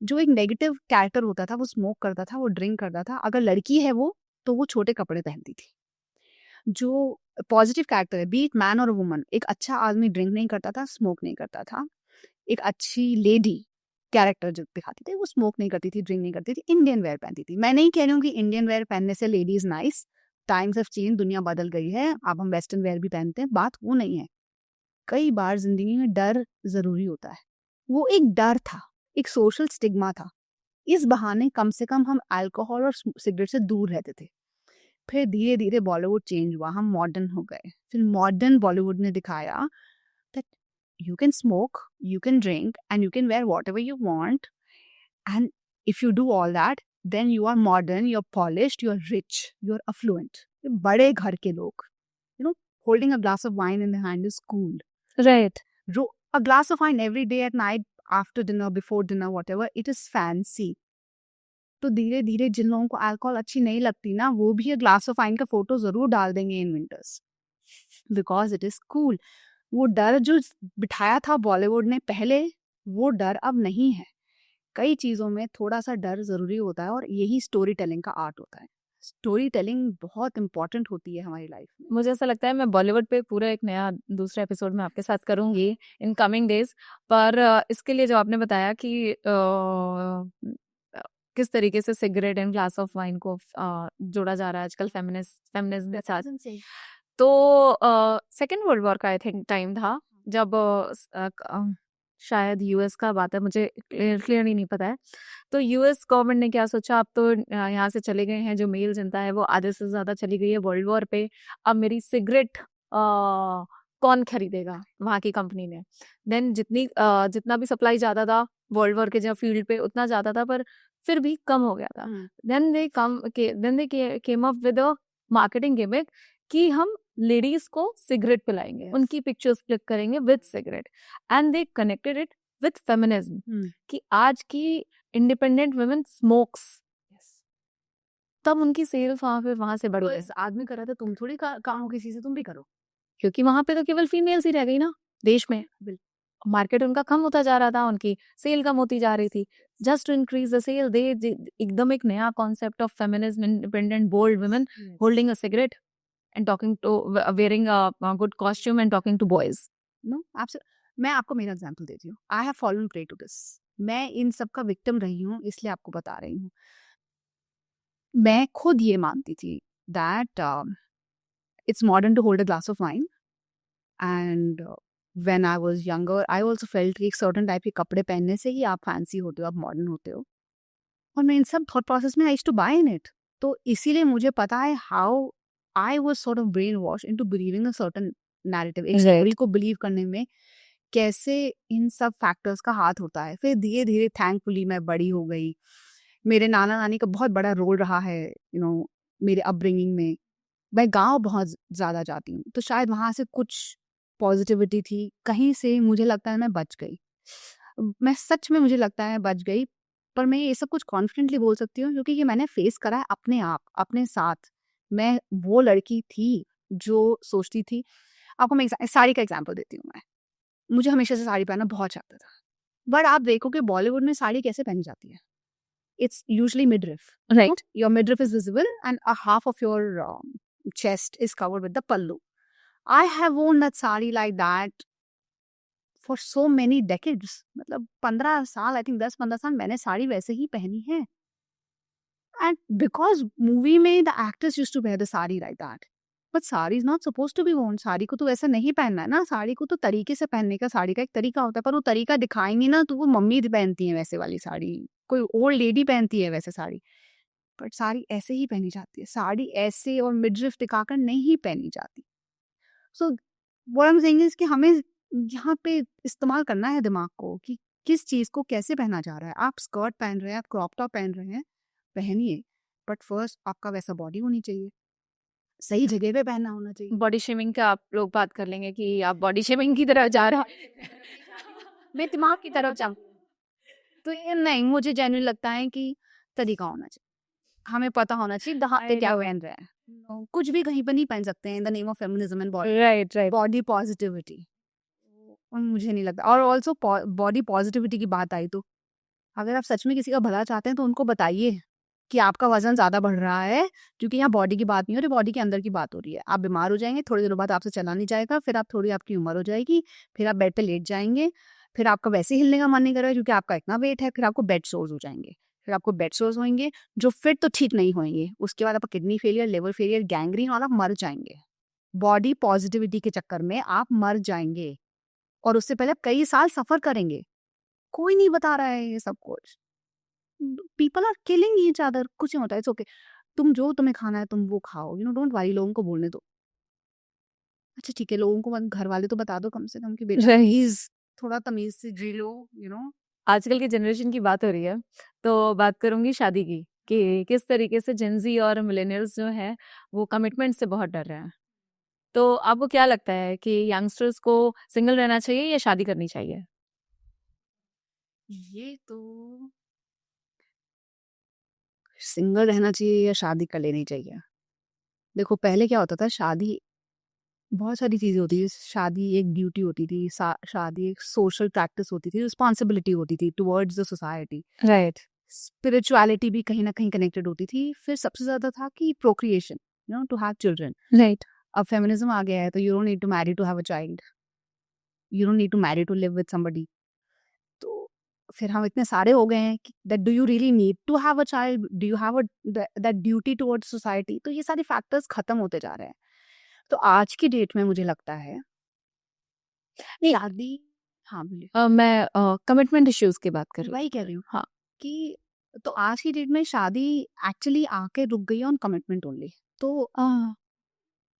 जो एक नेगेटिव कैरेक्टर होता था, वो स्मोक करता था, वो ड्रिंक करता था, अगर लड़की है वो, तो वो छोटे कपड़े पहनती थी। जो पॉजिटिव कैरेक्टर है, बी इट मैन और वुमन, एक अच्छा आदमी ड्रिंक नहीं करता था, स्मोक नहीं करता था। एक अच्छी लेडी कैरेक्टर जो दिखाती थी, वो स्मोक नहीं करती थी, ड्रिंक नहीं करती थी, इंडियन वेयर पहनती थी। मैं नहीं कह रही हूँ कि इंडियन वेयर पहनने से lady is nice, times of change, दुनिया बदल गई है, अब हम वेस्टर्न वेयर भी पहनते हैं, बात वो नहीं है। कई बार जिंदगी में डर जरूरी होता है। वो एक डर था, एक सोशल स्टिग्मा था। इस बहाने कम से कम हम अल्कोहल और सिगरेट से दूर रहते थे। फिर धीरे धीरे बॉलीवुड चेंज हुआ, हम मॉडर्न हो गए। फिर मॉडर्न बॉलीवुड ने दिखाया that you can smoke, you can drink, and you can wear whatever you want. And if you do all that, then you are modern, you're polished, you're rich, you're affluent. बड़े घर के लोग, you know, holding a glass of wine in the hand is cool. Right. A glass of wine every day at night, after dinner, before dinner, whatever, it is fancy. तो धीरे धीरे जिन लोगों को अल्कोहल अच्छी नहीं लगती ना, वो भी ग्लास ऑफ वाइन का फोटो जरूर डाल देंगे in winters, because it is cool. वो डर जो बिठाया था बॉलीवुड ने पहले, वो डर अब नहीं है। कई चीज़ों में थोड़ा सा डर ज़रूरी होता है, और यही स्टोरी टेलिंग का आर्ट होता है। स्टोरी टेलिंग बहुत इंपॉर्टेंट होती है हमारी लाइफ में। मुझे ऐसा लगता है मैं बॉलीवुड पे पूरा एक नया दूसरा एपिसोड में आपके साथ करूंगी इन कमिंग डेज। पर इसके लिए जो आपने बताया कि किस तरीके से cigarette and glass of wine को जोड़ा जा रहा है आजकल फेमिनिज्म के साथ, तो सेकेंड वर्ल्ड वॉर का आई थिंक टाइम था, जब शायद यूएस का बात है, मुझे क्लियरली नहीं पता है। तो यूएस गवर्नमेंट ने क्या सोचा, अब तो यहाँ से चले गए हैं जो मेल जनता है, वो आधे से ज्यादा चली गई है वर्ल्ड वॉर पे, अब मेरी सिगरेट कौन खरीदेगा, वहाँ की कंपनी ने। देन जितना भी सप्लाई ज्यादा था वर्ल्ड वॉर के जब फील्ड पे, उतना ज्यादा था, पर फिर भी कम हो गया था। Then they came up with a marketing gimmick कि हम लेडीज को सिगरेट पिलाएंगे, Yes. उनकी पिक्चर्स क्लिक करेंगे with cigarette, and they connected it with feminism कि आज की इंडिपेंडेंट वुमेन स्मोक्स, तब उनकी सेल्स वहां से बढ़ तो गई, इस आदमी कर रहा था, तुम थोड़ी काम हो किसी से, तुम भी करो। क्योंकि वहां पे तो केवल फीमेल्स ही रह गई ना देश में। मार्केट उनका कम होता जा रहा था, उनकी सेल कम होती जा रही थी। Just to increase the sale they एकदम एक नया concept of feminism, independent bold women holding a cigarette and talking to wearing a good costume and talking to boys. No, absolutely. मैं आपको मेरा एग्जांपल देती हूँ। I have fallen prey to this. मैं इन सब का विक्टिम रही हूँ, इसलिए आपको बता रही हूँ। मैं खुद ये मानती थी that it's modern to hold a glass of wine, and when I was younger I also felt कि एक सर्टेन टाइप के कपड़े पहनने से ही आप फैंसी होते हो, आप मॉडर्न होते हो। और मैं इन सब थॉट प्रोसेस में I used to buy in it. तो इसीलिए मुझे पता है how I was sort of brainwash into believing a certain narrative, एक स्टोरी को बिलीव करने में कैसे इन सब फैक्टर्स का हाथ होता है। फिर धीरे धीरे थैंकफुली मैं बड़ी हो गई। मेरे नाना नानी का बहुत बड़ा रोल रहा है मेरे अपब्रिंगिंग में। मैं गांव बहुत ज़्यादा जाती हूँ, तो शायद वहाँ से कुछ पॉजिटिविटी थी, कहीं से मुझे लगता है मैं बच गई। मैं सच में, मुझे लगता है बच गई। पर मैं ये सब कुछ कॉन्फिडेंटली बोल सकती हूँ क्योंकि ये मैंने फेस करा है अपने आप, अपने साथ। मैं वो लड़की थी जो सोचती थी। आपको मैं साड़ी का एग्जाम्पल देती हूँ। मैं मुझे हमेशा से साड़ी पहनना बहुत चाहता था, बट आप देखो कि बॉलीवुड में साड़ी कैसे पहनी जाती है। It's usually midriff. Right. Your midriff is visible and a half of your chest is covered with the pallu. I have worn that sari like that for so many decades. मतलब 15 साल, I think 10-15 साल मैंने साड़ी वैसे ही पहनी है. And because movie में the actors used to wear the sari like that. But sari is not suppose to be worn. Sari को तो ऐसा नहीं पहनना है ना, साड़ी को तो तरीके से पहनने का, साड़ी का एक तरीका होता है, पर वो तरीका दिखाएंगे ना तो वो मम्मी पहनती है वैसे वाली साड़ी, कोई ओल्ड लेडी पहनती है वैसे साड़ी, बट साड़ी ऐसे ही पहनी जाती है। साड़ी ऐसे और मिडरिफ दिखाकर नहीं पहनी जाती। So what I am saying is कि हमें यहाँ पे इस्तेमाल करना है दिमाग को कि किस चीज़ को कैसे पहना जा रहा है। आप स्कर्ट पहन रहे हैं, आप क्रॉप टॉप पहन रहे हैं, पहनिए, बट फर्स्ट आपका वैसा बॉडी होनी चाहिए, सही जगह पे पहनना होना चाहिए। बॉडी शेमिंग का आप लोग बात कर लेंगे कि आप बॉडी शेमिंग की तरफ जा रहा मैं दिमाग की तरफ जाऊँ, तो ये नहीं, मुझे जेन्युइन लगता है कि तरीका होना चाहिए, हमें पता होना चाहिए कहाँ पे क्या पहन रहे हैं। कुछ भी कहीं पर नहीं पहन सकते हैं in the name of feminism and right right body positivity. और मुझे नहीं लगता। और ऑल्सो बॉडी पॉजिटिविटी की बात आई तो अगर आप सच में किसी का भला चाहते हैं तो उनको बताइए कि आपका वजन ज़्यादा बढ़ रहा है, क्योंकि यहाँ बॉडी की बात नहीं हो रही, बॉडी के अंदर की बात हो रही है। आप बीमार हो जाएंगे, थोड़े दिनों बाद आपसे चला नहीं जाएगा, फिर आप थोड़ी आपकी उम्र हो जाएगी, फिर आप बेड पे लेट जाएंगे, फिर आपका वैसे हिलने का मन नहीं करेगा क्योंकि आपका इतना वेट है, फिर आपको बेड सोर्स हो जाएंगे, फिर आपको बेड सोर्स होंगे जो फिर तो ठीक नहीं होंगे, उसके बाद आपका kidney failure, liver failure, gangrene, और आप मर जाएंगे। बॉडी पॉजिटिविटी के चक्कर में आप मर जाएंगे और उससे पहले आप कई साल सफर करेंगे। कोई नहीं बता रहा है ये सब कुछ। People are killing each other. कुछ नहीं होता, इट्स ओके। तुम जो तुम्हें खाना है तुम वो खाओ, डोंट वरी, लोगों को बोलने दो। अच्छा ठीक है, लोगों को घर वाले तो बता दो कम से कम कि बेटा प्लीज थोड़ा तमीज से जी लो। आजकल की जनरेशन की बात हो रही है, तो बात करूंगी शादी की कि किस तरीके से जेंजी और मिलेनियल्स जो है वो कमिटमेंट से बहुत डर रहे हैं। तो आपको क्या लगता है कि यंगस्टर्स को सिंगल रहना चाहिए या शादी करनी चाहिए? ये तो सिंगल रहना चाहिए या शादी कर लेनी चाहिए। देखो पहले क्या होता था, शादी बहुत सारी चीजें होती थी। शादी एक ड्यूटी होती थी, शादी एक सोशल प्रैक्टिस होती थी, रिस्पॉन्सिबिलिटी होती थी towards the society. Right spirituality भी कहीं ना कहीं कनेक्टेड होती थी। फिर सबसे ज्यादा था कि procreation, to have children. Right अब फेमिनिज्म आ गया है तो you don't need to marry to have a child, you don't need to marry to live with somebody. तो फिर हम इतने सारे हो गए हैं कि that do you really need to have a child, do you have that duty towards society. तो ये सारे फैक्टर्स खत्म होते जा रहे हैं। तो आज की डेट में मुझे लगता है नहीं शादी, हाँ बोलिए। मैं कमिटमेंट इश्यूज की बात कर रही हूँ। वही कह रही हूँ हाँ कि तो आज की डेट में शादी एक्चुअली आके रुक गई है ऑन कमिटमेंट ओनली। तो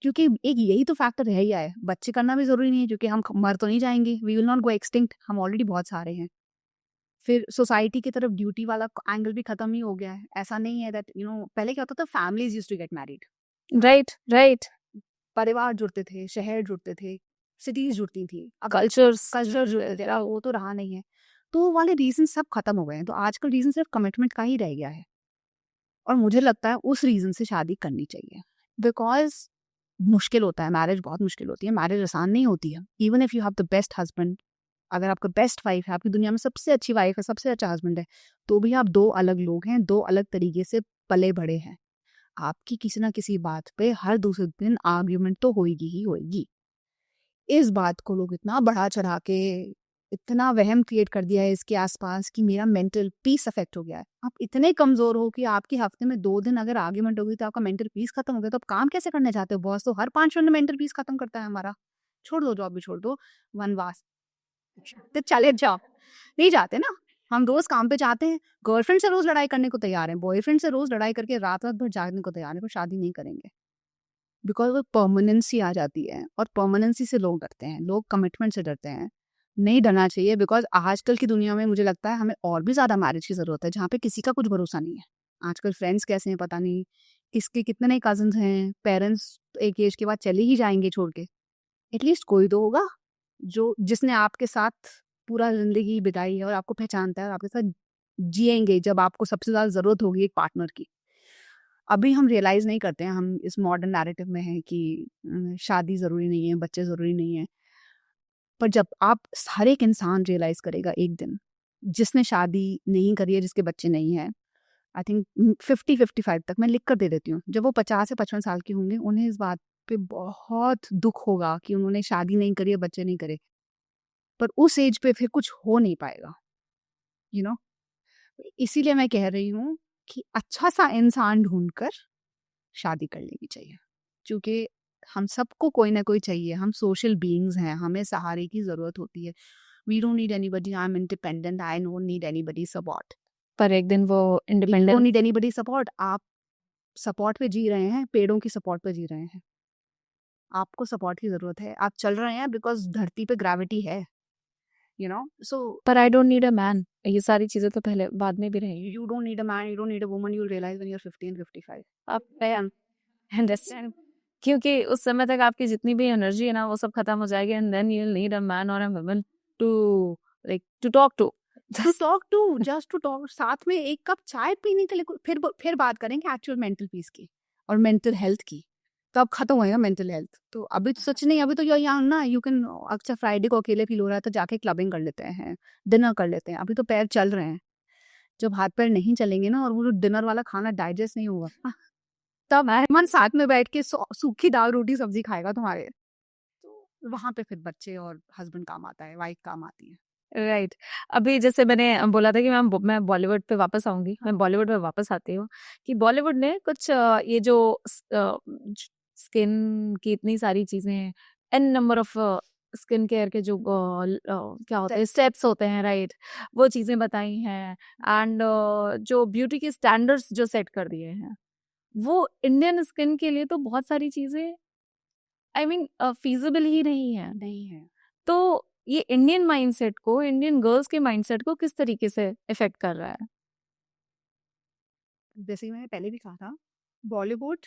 क्योंकि एक यही तो फैक्टर रह गया है, बच्चे करना भी जरूरी नहीं है क्योंकि हम मर तो नहीं जाएंगे, we will not go extinct, हम ऑलरेडी बहुत सारे हैं। फिर सोसाइटी की तरफ ड्यूटी वाला एंगल भी खत्म ही हो गया है। ऐसा नहीं है दैट पहले क्या होता था, families used to get married, right right परिवार जुड़ते थे, शहर जुड़ते थे, सिटीज जुड़ती थी। अब कल्चर्स कल्चर जुड़े थे, वो तो रहा नहीं है। तो वो वाले रीजन सब खत्म हो गए हैं। तो आजकल रीजन सिर्फ कमिटमेंट का ही रह गया है। और मुझे लगता है उस रीजन से शादी करनी चाहिए, बिकॉज मुश्किल होता है, मैरिज बहुत मुश्किल होती है, मैरिज आसान नहीं होती है। Even if you have the best husband, अगर आपका बेस्ट वाइफ है, आपकी दुनिया में सबसे अच्छी वाइफ है, सबसे अच्छा हस्बैंड है, तो भी आप दो अलग लोग हैं, दो अलग तरीके से पले बड़े हैं। आपकी किसी ना किसी बात पे हर दूसरे दिन आर्ग्यूमेंट तो होगी ही होगी। इस बात को लोग इतना बढ़ा चढ़ा के, इतना वहम क्रिएट कर दिया है इसके आसपास कि मेरा मेंटल पीस अफेक्ट हो गया है। आप इतने कमजोर हो कि आपके हफ्ते में 2 दिन अगर आर्ग्यूमेंट होगी तो आपका मेंटल पीस खत्म हो गया। तो आप काम कैसे करने चाहते हो? बॉस तो हर 5 मिनट में मेंटल पीस खत्म करता है हमारा। छोड़ दो, जॉब भी छोड़ दो, वनवास, तो चले जाओ। नहीं जाते ना, हम रोज काम पे जाते हैं, गर्लफ्रेंड से रोज लड़ाई करने को तैयार हैं, बॉयफ्रेंड से रोज लड़ाई करके रात रात भर जागने को तैयार है, पर शादी नहीं करेंगे। बिकॉज वो परमानेंसी आ जाती है और परमानेंसी से लोग डरते हैं, लोग कमिटमेंट से डरते हैं। नहीं डरना चाहिए, बिकॉज आजकल की दुनिया में मुझे लगता है हमें और भी ज़्यादा मैरिज की ज़रूरत है, जहाँ पे किसी का कुछ भरोसा नहीं है। आजकल फ्रेंड्स कैसे हैं पता नहीं, किसके कितने नए कजन्स हैं, पेरेंट्स एज के बाद चले ही जाएंगे छोड़ के। एटलीस्ट कोई तो होगा जो जिसने आपके साथ पूरा जिंदगी बिताई है और आपको पहचानता है और आपके साथ जिएंगे जब आपको सबसे ज़्यादा ज़रूरत होगी एक पार्टनर की। अभी हम रियलाइज़ नहीं करते हैं, हम इस मॉडर्न नैरेटिव में हैं कि शादी ज़रूरी नहीं है, बच्चे ज़रूरी नहीं है। पर जब आप हर एक इंसान रियलाइज़ करेगा एक दिन, जिसने शादी नहीं करी है, जिसके बच्चे नहीं हैं, आई थिंक 50-55 तक मैं लिख कर दे देती हूँ, जब वो 50 से 55 साल के होंगे, उन्हें इस बात पे बहुत दुख होगा कि उन्होंने शादी नहीं करी है, बच्चे नहीं करे। पर उस एज पे फिर कुछ हो नहीं पाएगा, यू नो। इसीलिए मैं कह रही हूँ कि अच्छा सा इंसान ढूंढकर शादी कर लेनी चाहिए, क्योंकि हम सबको कोई ना कोई चाहिए, हम सोशल बीइंग्स हैं, हमें सहारे की ज़रूरत होती है। We don't need anybody, I am independent, I don't need anybody support. पर एक दिन वो you don't independence need anybody support. आप सपोर्ट पे जी रहे हैं, पेड़ों की सपोर्ट पे जी रहे हैं। आपको सपोर्ट की ज़रूरत है, आप चल रहे हैं बिकॉज़ धरती पे ग्रेविटी है, यू नो? सो पर I don't need a man, ये सारी चीजें तो पहले बाद में भी रहेंगी। you don't need a man, you don't need a woman, you'll realize when you're 50 and 55. आप अंडरस्टैंड, क्योंकि उस समय तक आपकी जितनी भी एनर्जी है ना वो सब खत्म हो जाएगी, and then you will need a man और a woman to like to talk to. To talk to, just to talk, साथ में एक कप चाय पीने के लिए फिर बात करेंगे एक्चुअल मेंटल पीस की और मेंटल हेल्थ की। तो अब खत्म होएगा मेंटल हेल्थ। तो अभी तो सच नहीं, अभी तो यहाँ ना यू कैन, अच्छा फ्राइडे को अकेले फील हो रहा है तो जाके क्लबिंग कर लेते हैं, डिनर कर लेते हैं। अभी तो पैर चल रहे हैं। जब हाथ पैर नहीं चलेंगे ना और वो जो डिनर वाला खाना डाइजेस्ट नहीं होगा, तब मन साथ में बैठ के सूखी दाल रोटी सब्जी खाएगा तुम्हारे। तो वहां पे फिर बच्चे और हस्बैंड काम आता है, वाइफ काम आती है। राइट। अभी जैसे मैंने बोला था कि मैं बॉलीवुड पे वापस आऊंगी, मैं बॉलीवुड पे वापस आती हूँ कि बॉलीवुड ने कुछ ये जो स्किन की इतनी सारी चीजें हैं, an number of skin care के जो क्या होते हैं स्टेप्स होते हैं, राइट, वो चीजें बताई हैं, एंड जो ब्यूटी के स्टैंडर्ड्स जो सेट कर दिए हैं, वो इंडियन स्किन के लिए तो बहुत सारी चीजें आई मीन फीजिबल ही नहीं है। तो ये इंडियन माइंडसेट को, इंडियन गर्ल्स के माइंडसेट को किस तरीके से इफेक्ट कर रहा है? जैसे कि मैंने पहले भी कहा था, बॉलीवुड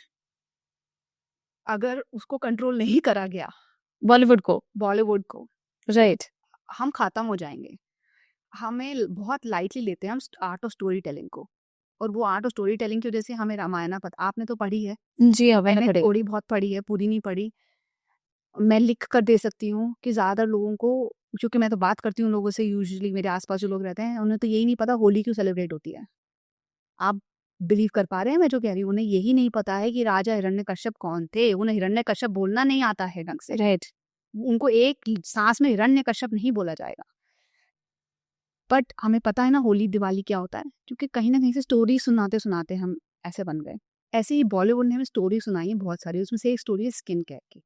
अगर उसको कंट्रोल नहीं करा गया, बॉलीवुड को, राइट, हम खत्म हो जाएंगे। हमें बहुत लाइटली लेते हैं हम आर्ट ऑफ स्टोरी टेलिंग को, और वो आर्ट ऑफ स्टोरी टेलिंग की वजह से हमें रामायण पता, आपने तो पढ़ी है, जी हाँ, मैंने थोड़ी बहुत पढ़ी है, पूरी नहीं पढ़ी। मैं लिख कर दे सकती हूँ कि ज़्यादा लोगों को, क्योंकि मैं तो बात करती हूँ लोगों से, यूजुअली मेरे आसपास जो लोग रहते हैं उन्हें तो यही नहीं पता होली क्यों सेलिब्रेट होती है। आप बिलीव कर पा रहे हैं मैं जो कह रही हूँ? उन्हें यही नहीं पता है कि राजा हिरण्यकश्यप कौन थे, उन्हें हिरण्यकश्यप बोलना नहीं आता है ढंग से, राइट, उनको एक सांस में हिरण्यकश्यप नहीं बोला जाएगा। बट हमें पता है ना होली दिवाली क्या होता है, क्योंकि कहीं ना कहीं से स्टोरी सुनाते सुनाते हम ऐसे बन गए। ऐसे ही बॉलीवुड ने हमें स्टोरी सुनाई है बहुत सारी, उसमें से एक स्टोरी है स्किन केयर की।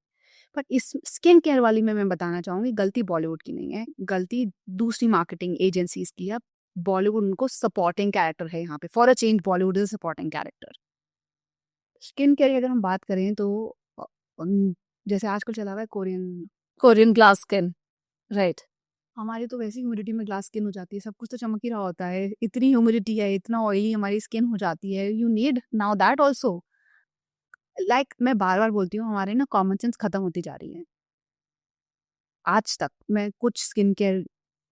बट इस स्किन केयर वाली में मैं बताना चाहूँगी, गलती बॉलीवुड की नहीं है, गलती दूसरी मार्केटिंग एजेंसीज की है। बॉलीवुड उनको सपोर्टिंग कैरेक्टर है यहाँ पे, for a change Bollywood is supporting character. Skin care की अगर हम बात करें तो जैसे आजकल चला हुआ है कोरियन ग्लास स्किन, राइट, हमारी तो वैसी ह्यूमिडिटी में ग्लास स्किन हो जाती है, सब कुछ तो चमक ही रहा होता है, इतनी ह्यूमिडिटी है, इतना ऑयली हमारी स्किन हो जाती है। You need now that also, like मैं बार बार बोलती हूँ, हमारे ना कॉमन सेंस खत्म होती जा रही है। आज तक मैं कुछ स्किन केयर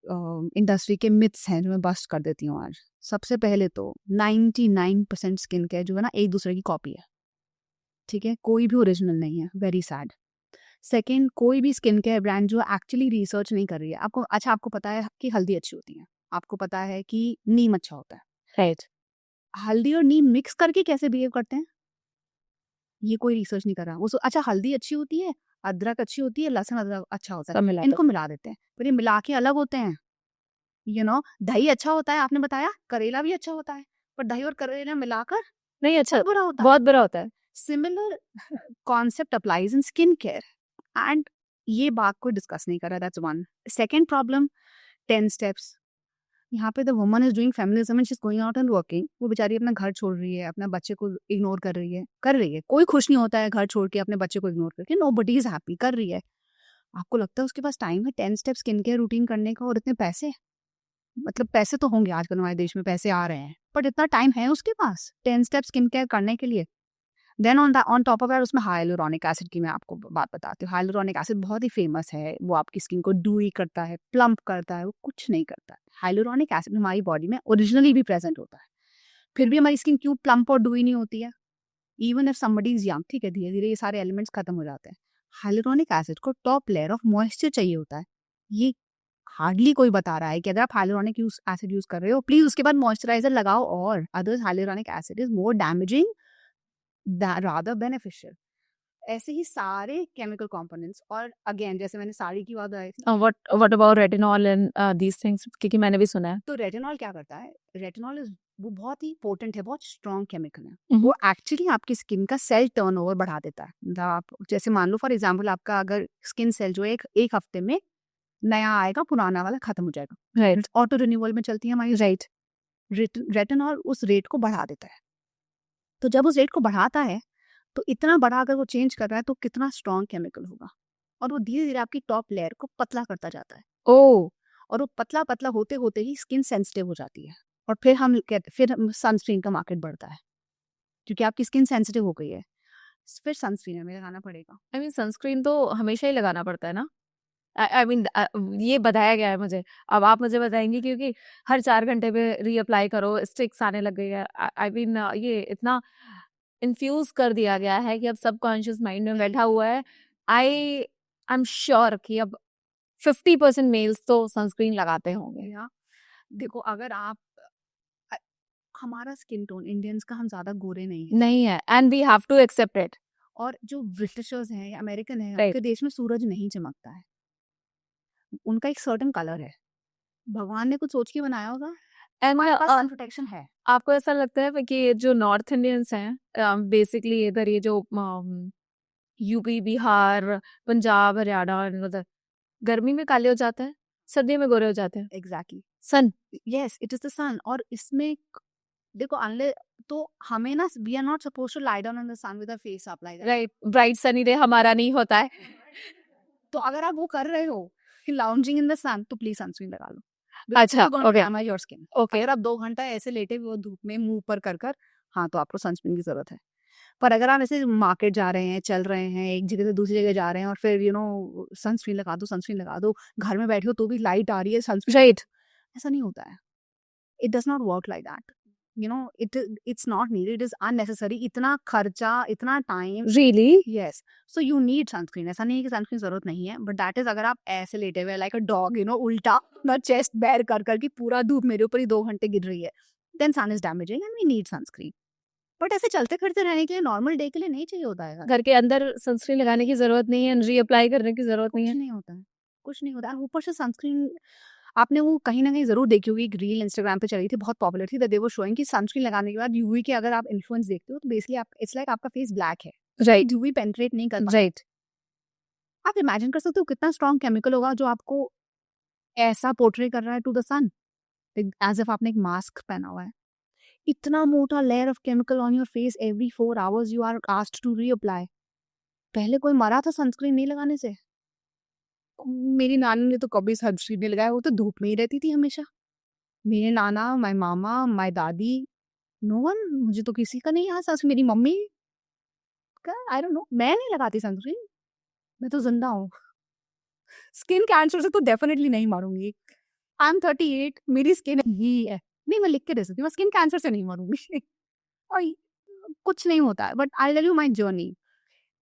इंडस्ट्री के मिथ्स हैं जो मैं बस्ट कर देती हूँ आज। सबसे पहले तो 99% स्किन केयर जो है ना एक दूसरे की कॉपी है, ठीक है, कोई भी ओरिजिनल नहीं है, वेरी सैड। सेकेंड, कोई भी स्किन केयर ब्रांड जो एक्चुअली रिसर्च नहीं कर रही है। आपको पता है कि हल्दी अच्छी होती है, आपको पता है कि नीम अच्छा होता है, राइट, हल्दी और नीम मिक्स करके कैसे बिहेव करते हैं, ये कोई रिसर्च नहीं कर रहा। अच्छा हल्दी अच्छी होती है, अदरक अच्छी होती है, लहसुन अदरक अच्छा होता सब है, मिला इनको मिला देते हैं, पर ये मिला के अलग होते हैं। दही अच्छा होता है, आपने बताया करेला भी अच्छा होता है, पर दही और करेला मिलाकर नहीं, अच्छा, बुरा होता है। बहुत बुरा होता है। Similar concept applies in skin care, and ये बात को डिस्कस नहीं कर रहा। That's one. Second problem, 10 steps. यहाँ पे the woman is doing feminism and she is going out and working. वो बेचारी अपना घर छोड़ रही है, अपने बच्चे को इग्नोर कर रही है। कोई खुश नहीं होता है घर छोड़ के अपने बच्चे को इग्नोर करके, नो बडी इज हैप्पी, कर रही है। आपको लगता है उसके पास टाइम है 10 स्टेप स्किन केयर रूटीन करने का, और इतने पैसे, मतलब पैसे तो होंगे आजकल हमारे देश में, पैसे आ रहे हैं, बट इतना टाइम है उसके पास 10 स्टेप स्किन केयर करने के लिए? Then on top of that उसमें हाइलुरोनिक एसिड की मैं आपको बात बताती हूँ। हाइलुरोनिक एसिड बहुत ही फेमस है, वो आपकी स्किन को डूई करता है, प्लम्प करता है, वो कुछ नहीं करता है। हाइलुरोनिक एसिड हमारी बॉडी में ओरिजिनली भी प्रेजेंट होता है, फिर भी हमारी स्किन क्यों प्लम्प और डूई नहीं होती है? Even if somebody is young, ठीक है, धीरे धीरे ये सारे एलिमेंट्स खत्म हो जाते हैं। हाइलुरोनिक एसिड को टॉप लेयर ऑफ मॉइस्चर चाहिए होता है। ये हार्डली कोई बता रहा है कि अगर आप हाइलुरोनिक एसिड यूज कर रहे हो, प्लीज उसके बाद मॉइस्चराइजर लगाओ, और others hyaluronic acid is more damaging rather beneficial. ऐसे ही सारे केमिकल कंपोनेंट्स। और अगेन जैसे मैंने साड़ी की बात आई थी, what about retinol and these things, क्योंकि मैंने भी सुना है। तो रेटिनॉल क्या करता है, रेटिनॉल इज वो बहुत ही पोटेंट है, बहुत स्ट्रॉन्ग केमिकल है। हम्म। वो एक्चुअली आपकी स्किन का सेल टर्नओवर बढ़ा देता है। मतलब आप जैसे मान लो फॉर एग्जांपल, आपका अगर स्किन सेल जो एक हफ्ते में नया आएगा, पुराना वाला खत्म हो जाएगा। राइट ऑटो रिन्यूअल में चलती है हमारी, राइट। रेटिनॉल उस रेट को बढ़ा देता है। तो जब उस रेट को बढ़ाता है, तो इतना बड़ा अगर वो चेंज कर रहा है तो कितना स्ट्रॉन्ग केमिकल होगा। और वो धीरे धीरे आपकी टॉप लेयर को पतला करता जाता है। ओ और वो पतला पतला होते होते ही स्किन सेंसिटिव हो जाती है। और फिर सनस्क्रीन का मार्केट बढ़ता है, क्योंकि आपकी स्किन सेंसिटिव हो गई है। फिर सनस्क्रीन हमें लगाना पड़ेगा। आई मीन सनस्क्रीन तो हमेशा ही लगाना पड़ता है ना। आई मीन ये बताया गया है मुझे, अब आप मुझे बताएंगे, क्योंकि हर 4 घंटे पे रीअप्लाई करो, स्टिक्स आने लग गई है। आई मीन ये इतना इन्फ्यूज कर दिया गया है कि अब सबकॉन्शियस माइंड में बैठा हुआ है। आई एम श्योर कि अब 50% मेल्स तो सनस्क्रीन लगाते होंगे। या देखो, अगर आप अ, हमारा स्किन टोन इंडियंस का, हम ज्यादा गोरे नहीं हैं। नहीं है, and we have to accept it. और जो ब्रिटिशर्स हैं या अमेरिकन हैं, Right. उनके देश में सूरज नहीं चमकता है। उनका एक सर्टेन कलर है, भगवान ने कुछ सोच के बनाया होगा। एंड हमारे पास सन प्रोटेक्शन है। आपको ऐसा लगता है कि जो नॉर्थ इंडियंस हैं, बेसिकली इधर ये जो यूपी, बिहार, पंजाब, हरियाणा, उधर गर्मी में काले हो जाते हैं, सर्दी में गोरे हो जाते हैं। Exactly, sun yes, it is the sun. और इसमें देखो, अनले तो हमें ना, we are not suppose to lie down in the sun with a face up like that. Right, bright sunny day हमारा नहीं होता है। तो अगर आप वो कर रहे हो, लाउंजिंग इन द सन, तो प्लीज सनस्क्रीन लगा लो। अच्छा, okay. Damage your skin. Okay, अगर आप 2 घंटा ऐसे लेटे हुए हो धूप में मुंह ऊपर कर कर, हाँ, तो आपको सनस्क्रीन की जरूरत है। पर अगर आप ऐसे मार्केट जा रहे हैं, चल रहे हैं, एक जगह से दूसरी जगह जा रहे हैं, और फिर सनस्क्रीन लगा दो, सनस्क्रीन लगा दो, घर में बैठे हो तो भी लाइट आ रही है, सनस्क्रीन, राइट। ऐसा नहीं होता है। It does not work like that. It's not needed, it is unnecessary. इतना खर्चा, इतना time. Really? Yes, so you need sunscreen. ऐसा नहीं है कि सनस्क्रीन जरूरत नहीं है, बट दैट इज अगर आप ऐसे लेटे हुए लाइक अ डॉग, उल्टा अपना चेस्ट बेयर कर करके पूरा धूप मेरे ऊपर ही 2 घंटे गिर रही है, then sun is damaging and we need sunscreen. But ऐसे चलते फिरते रहने के लिए, नॉर्मल डे के लिए नहीं चाहिए होता है। घर के अंदर सनस्क्रीन लगाने की जरूरत नहीं है, रीअप्लाई करने की जरूरत नहीं कुछ है। नहीं होता है, कुछ नहीं होता है। ऊपर से सनस्क्रीन, आपने वो कहीं ना कहीं जरूर देखी होगी, एक रील इंस्टाग्राम पे चली थी, बहुत पॉपुलर थी, दे वर शोइंग कि सनस्क्रीन लगाने के बाद यूवी के अगर आप इन्फ्लुएंस देखते हो, तो बेसिकली आप, इट्स लाइक आपका फेस ब्लैक है। राइट, यूवी पेनिट्रेट नहीं कर पाता। राइट। आप इमेजिन कर सकते हो कितना स्ट्रॉन्ग केमिकल होगा जो आपको ऐसा पोर्ट्रे कर रहा है to the sun, as if आपने एक मास्क पहना हुआ है। इतना मोटा layer of chemical on your face, every 4 hours you are asked to reapply. पहले कोई मरा था सनस्क्रीन नहीं लगाने से? मेरी नानी ने तो कभी सनस्क्रीन नहीं लगाया, वो तो धूप में ही रहती थी हमेशा। मेरे नाना, माय मामा, माय दादी, नो वन, मुझे तो किसी का नहीं याद। मेरी मम्मी का, आई डोंट नो, मैं नहीं लगाती सनस्क्रीन, मैं तो जिंदा हूँ। स्किन कैंसर से तो डेफिनेटली नहीं मारूंगी। आई एम 38, मेरी स्किन ही है। नहीं, मैं लिख के दे सकती हूँ, मैं स्किन कैंसर से नहीं मरूंगी। और कुछ नहीं होता है। But I tell you my journey,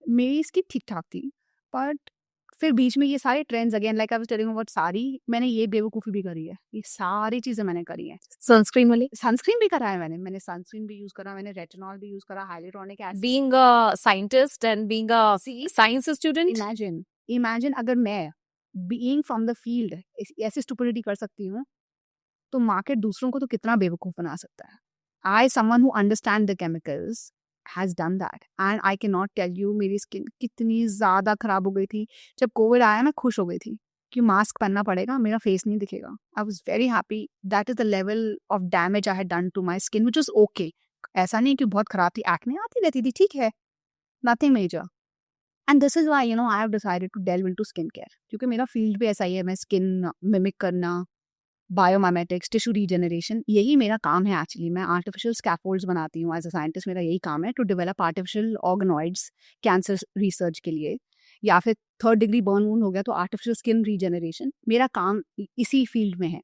मेरी स्किन ठीक ठाक थी, बट फिर बीच में ये सारे trends, again like I was telling about sari, मैंने ये बेवकूफ़ी भी करी है। ये सारी चीज़ें मैंने करी हैं। सनस्क्रीन वाली? सनस्क्रीन भी करा है मैंने सनस्क्रीन भी यूज़ करा, मैंने रेटिनॉल भी यूज़ करा, hyaluronic acid. Being a scientist and being a science student, imagine अगर मैं बीइंग फ्रॉम द फील्ड ऐसी स्टुपिडिटी कर सकती हूँ, तो मार्केट दूसरों को तो कितना बेवकूफ़ बना सकता है। I, someone who understand the chemicals, has done that, and I can not tell you मेरी स्किन कितनी ज़्यादा खराब हो गई थी। जब कोविड आया, मैं खुश हो गई थी कि मास्क पहनना पड़ेगा, मेरा फेस नहीं दिखेगा। I was very happy. That is the level of damage I had done to my skin, which is okay. ऐसा नहीं कि बहुत खराब थी, एक्ने आती रहती थी, ठीक है, nothing major. And this is why I have decided to delve into skin care, क्योंकि मेरा फील्ड भी ऐसा ही है। मैं स्किन मिमिक करना, बायोमाइमेटिक्स, टिश्यू रीजनरेशन, यही मेरा काम है एक्चुअली। मैं आर्टिफिशियल स्कैफोल्ड्स बनाती हूँ एज अ साइंटिस्ट। मेरा यही काम है, to develop artificial organoids cancer research के लिए, या फिर 3rd डिग्री बर्न वूंड हो गया तो आर्टिफिशियल स्किन रीजनरेशन। मेरा काम इसी फील्ड में है,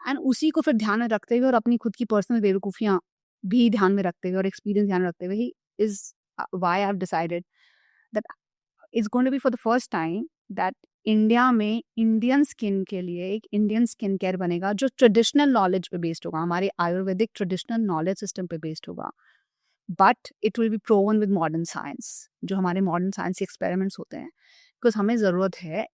एंड उसी को फिर ध्यान में रखते हुए और अपनी खुद की पर्सनल बेवकूफ़ियाँ भी ध्यान में रखते हुए और एक्सपीरियंस ध्यान में रखते हुए, he is why I have decided that it's going to be for the first time that India में इंडियन स्किन के लिए एक इंडियन स्किन केयर बनेगा, जो ट्रेडिशनल नॉलेज पे बेस्ड होगा, हमारे आयुर्वेदिक ट्रेडिशनल नॉलेज सिस्टम पे बेस्ड होगा। But it will be proven with modern science, जो हमारे मॉडर्न साइंस एक्सपेरिमेंट्स होते हैं, बिकॉज हमें ज़रूरत है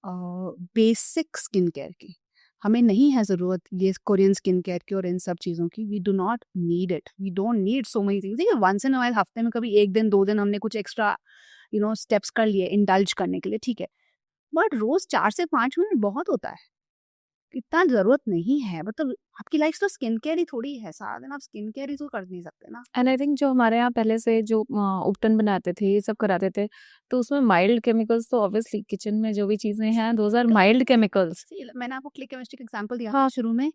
बेसिक स्किन केयर की। हमें नहीं है ज़रूरत ये कोरियन स्किन केयर की और इन सब चीज़ों की। We do not need it, we don't need so many things. देखिए वंस इन अ वाइल, हफ्ते में कभी 1 दिन 2 दिन हमने कुछ एक्स्ट्रा स्टेप्स कर लिए इंडल्ज करने के लिए, ठीक है, बट रोज़ 4 से 5 मिनट बहुत होता है, इतना ज़रूरत नहीं है। मतलब आपकी लाइफ तो स्किन केयर ही थोड़ी है, सारा दिन आप स्किन केयर ही तो कर नहीं सकते ना। एंड आई थिंक जो हमारे यहाँ पहले से जो उपटन बनाते थे, ये सब कराते थे, तो उसमें माइल्ड केमिकल्स, तो ऑब्वियसली किचन में जो भी चीजें हैं दोज आर माइल्ड केमिकल्स। मैंने आपको क्लिक केमिस्ट्री का एग्जांपल दिया हाँ। शुरू में,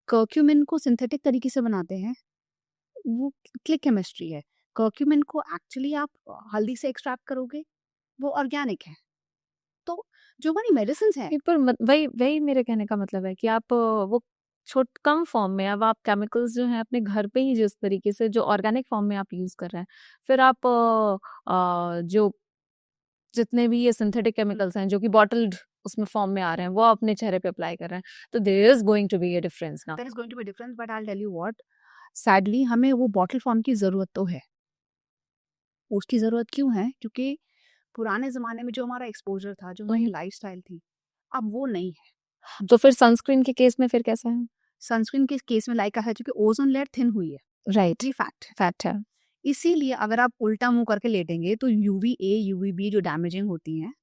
कर्क्यूमिन को सिंथेटिक तरीके से बनाते हैं, वो क्लिक केमिस्ट्री है। कर्क्यूमिन को एक्चुअली आप हल्दी से एक्सट्रैक्ट करोगे, वो ऑर्गेनिक है। तो जो हमारी मेडिसिन है, पर वही वही मेरे कहने का मतलब है कि आप वो छोट कम फॉर्म में, अब आप केमिकल्स जो हैं अपने घर पे ही जिस तरीके से जो ऑर्गेनिक फॉर्म में आप यूज कर रहे हैं, फिर आप जो जितने भी ये सिंथेटिक केमिकल्स हैं जो कि बॉटल्ड उसमें फॉर्म में आ रहे हैं, वो आप अपने चेहरे पे अप्लाई कर रहे हैं, तो there is going to be a difference ना। There is going to be difference, but I will tell you what, sadly हमें वो बॉटल फॉर्म की ज़रूरत तो है। उसकी ज़रूरत क्यों है? क्योंकि पुराने ज़माने में जो हमारा एक्सपोज़र था, जो हमारी लाइफ़स्टाइल थी, अब वो नहीं है। तो फिर सनस्क्रीन के केस में फिर कैसा है? सनस्क्रीन के केस में लाइका है, क्योंकि ओज़ोन लेयर थिन हुई है। राइट, जी फैक्ट। फैक्ट है। इसीलिए अगर आप उल्टा मुँह करके लेटेंगे तो यूवीए, यूवीबी जो डैमेजिंग होती हैं,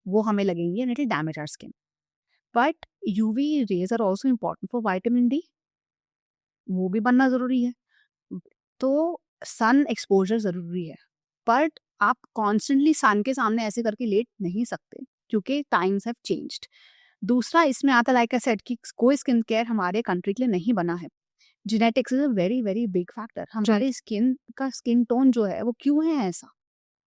वो हमें लगेंगी and it will damage our skin. But UV rays are also important for vitamin D, वो भी बनना ज़रूरी है। तो सन एक्सपोज़र ज़रूरी है, बट आप कॉन्स्टेंटली सन के सामने ऐसे करके लेट नहीं सकते, क्योंकि टाइम्स हैव चेंज्ड। दूसरा इसमें आता है, लाइक आई सेड, कि कोई स्किन केयर हमारे कंट्री के लिए नहीं बना है। Genetics is a very, very big factor. हमारी स्किन का स्किन टोन जो है वो क्यों है ऐसा?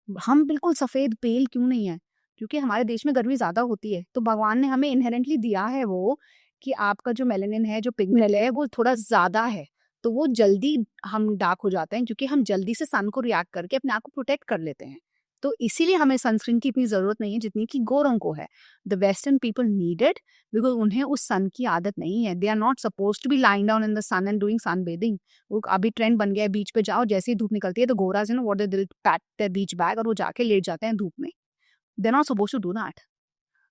हम बिल्कुल सफ़ेद पेल क्यों नहीं है? क्योंकि हमारे देश में गर्मी ज़्यादा होती है, तो भगवान ने हमें इनहेरेंटली दिया है वो, कि आपका जो मेलानिन है, जो पिगमेंट है, वो थोड़ा ज़्यादा है, तो वो जल्दी हम डार्क हो जाते हैं, क्योंकि हम जल्दी से सन को रिएक्ट करके अपने आप को प्रोटेक्ट कर लेते हैं। तो इसीलिए हमें सनस्क्रीन की इतनी ज़रूरत नहीं है जितनी कि गोरों को है। The western people need it, because उन्हें उस सन की आदत नहीं है। They are not supposed to be lying down in the sun and doing sun bathing. वो अभी ट्रेंड बन गया है, बीच पे जाओ, जैसे ही धूप निकलती है तो गोरास you know what they pack their beach bag और वो जाके लेट जाते हैं धूप में। They are not supposed to do that.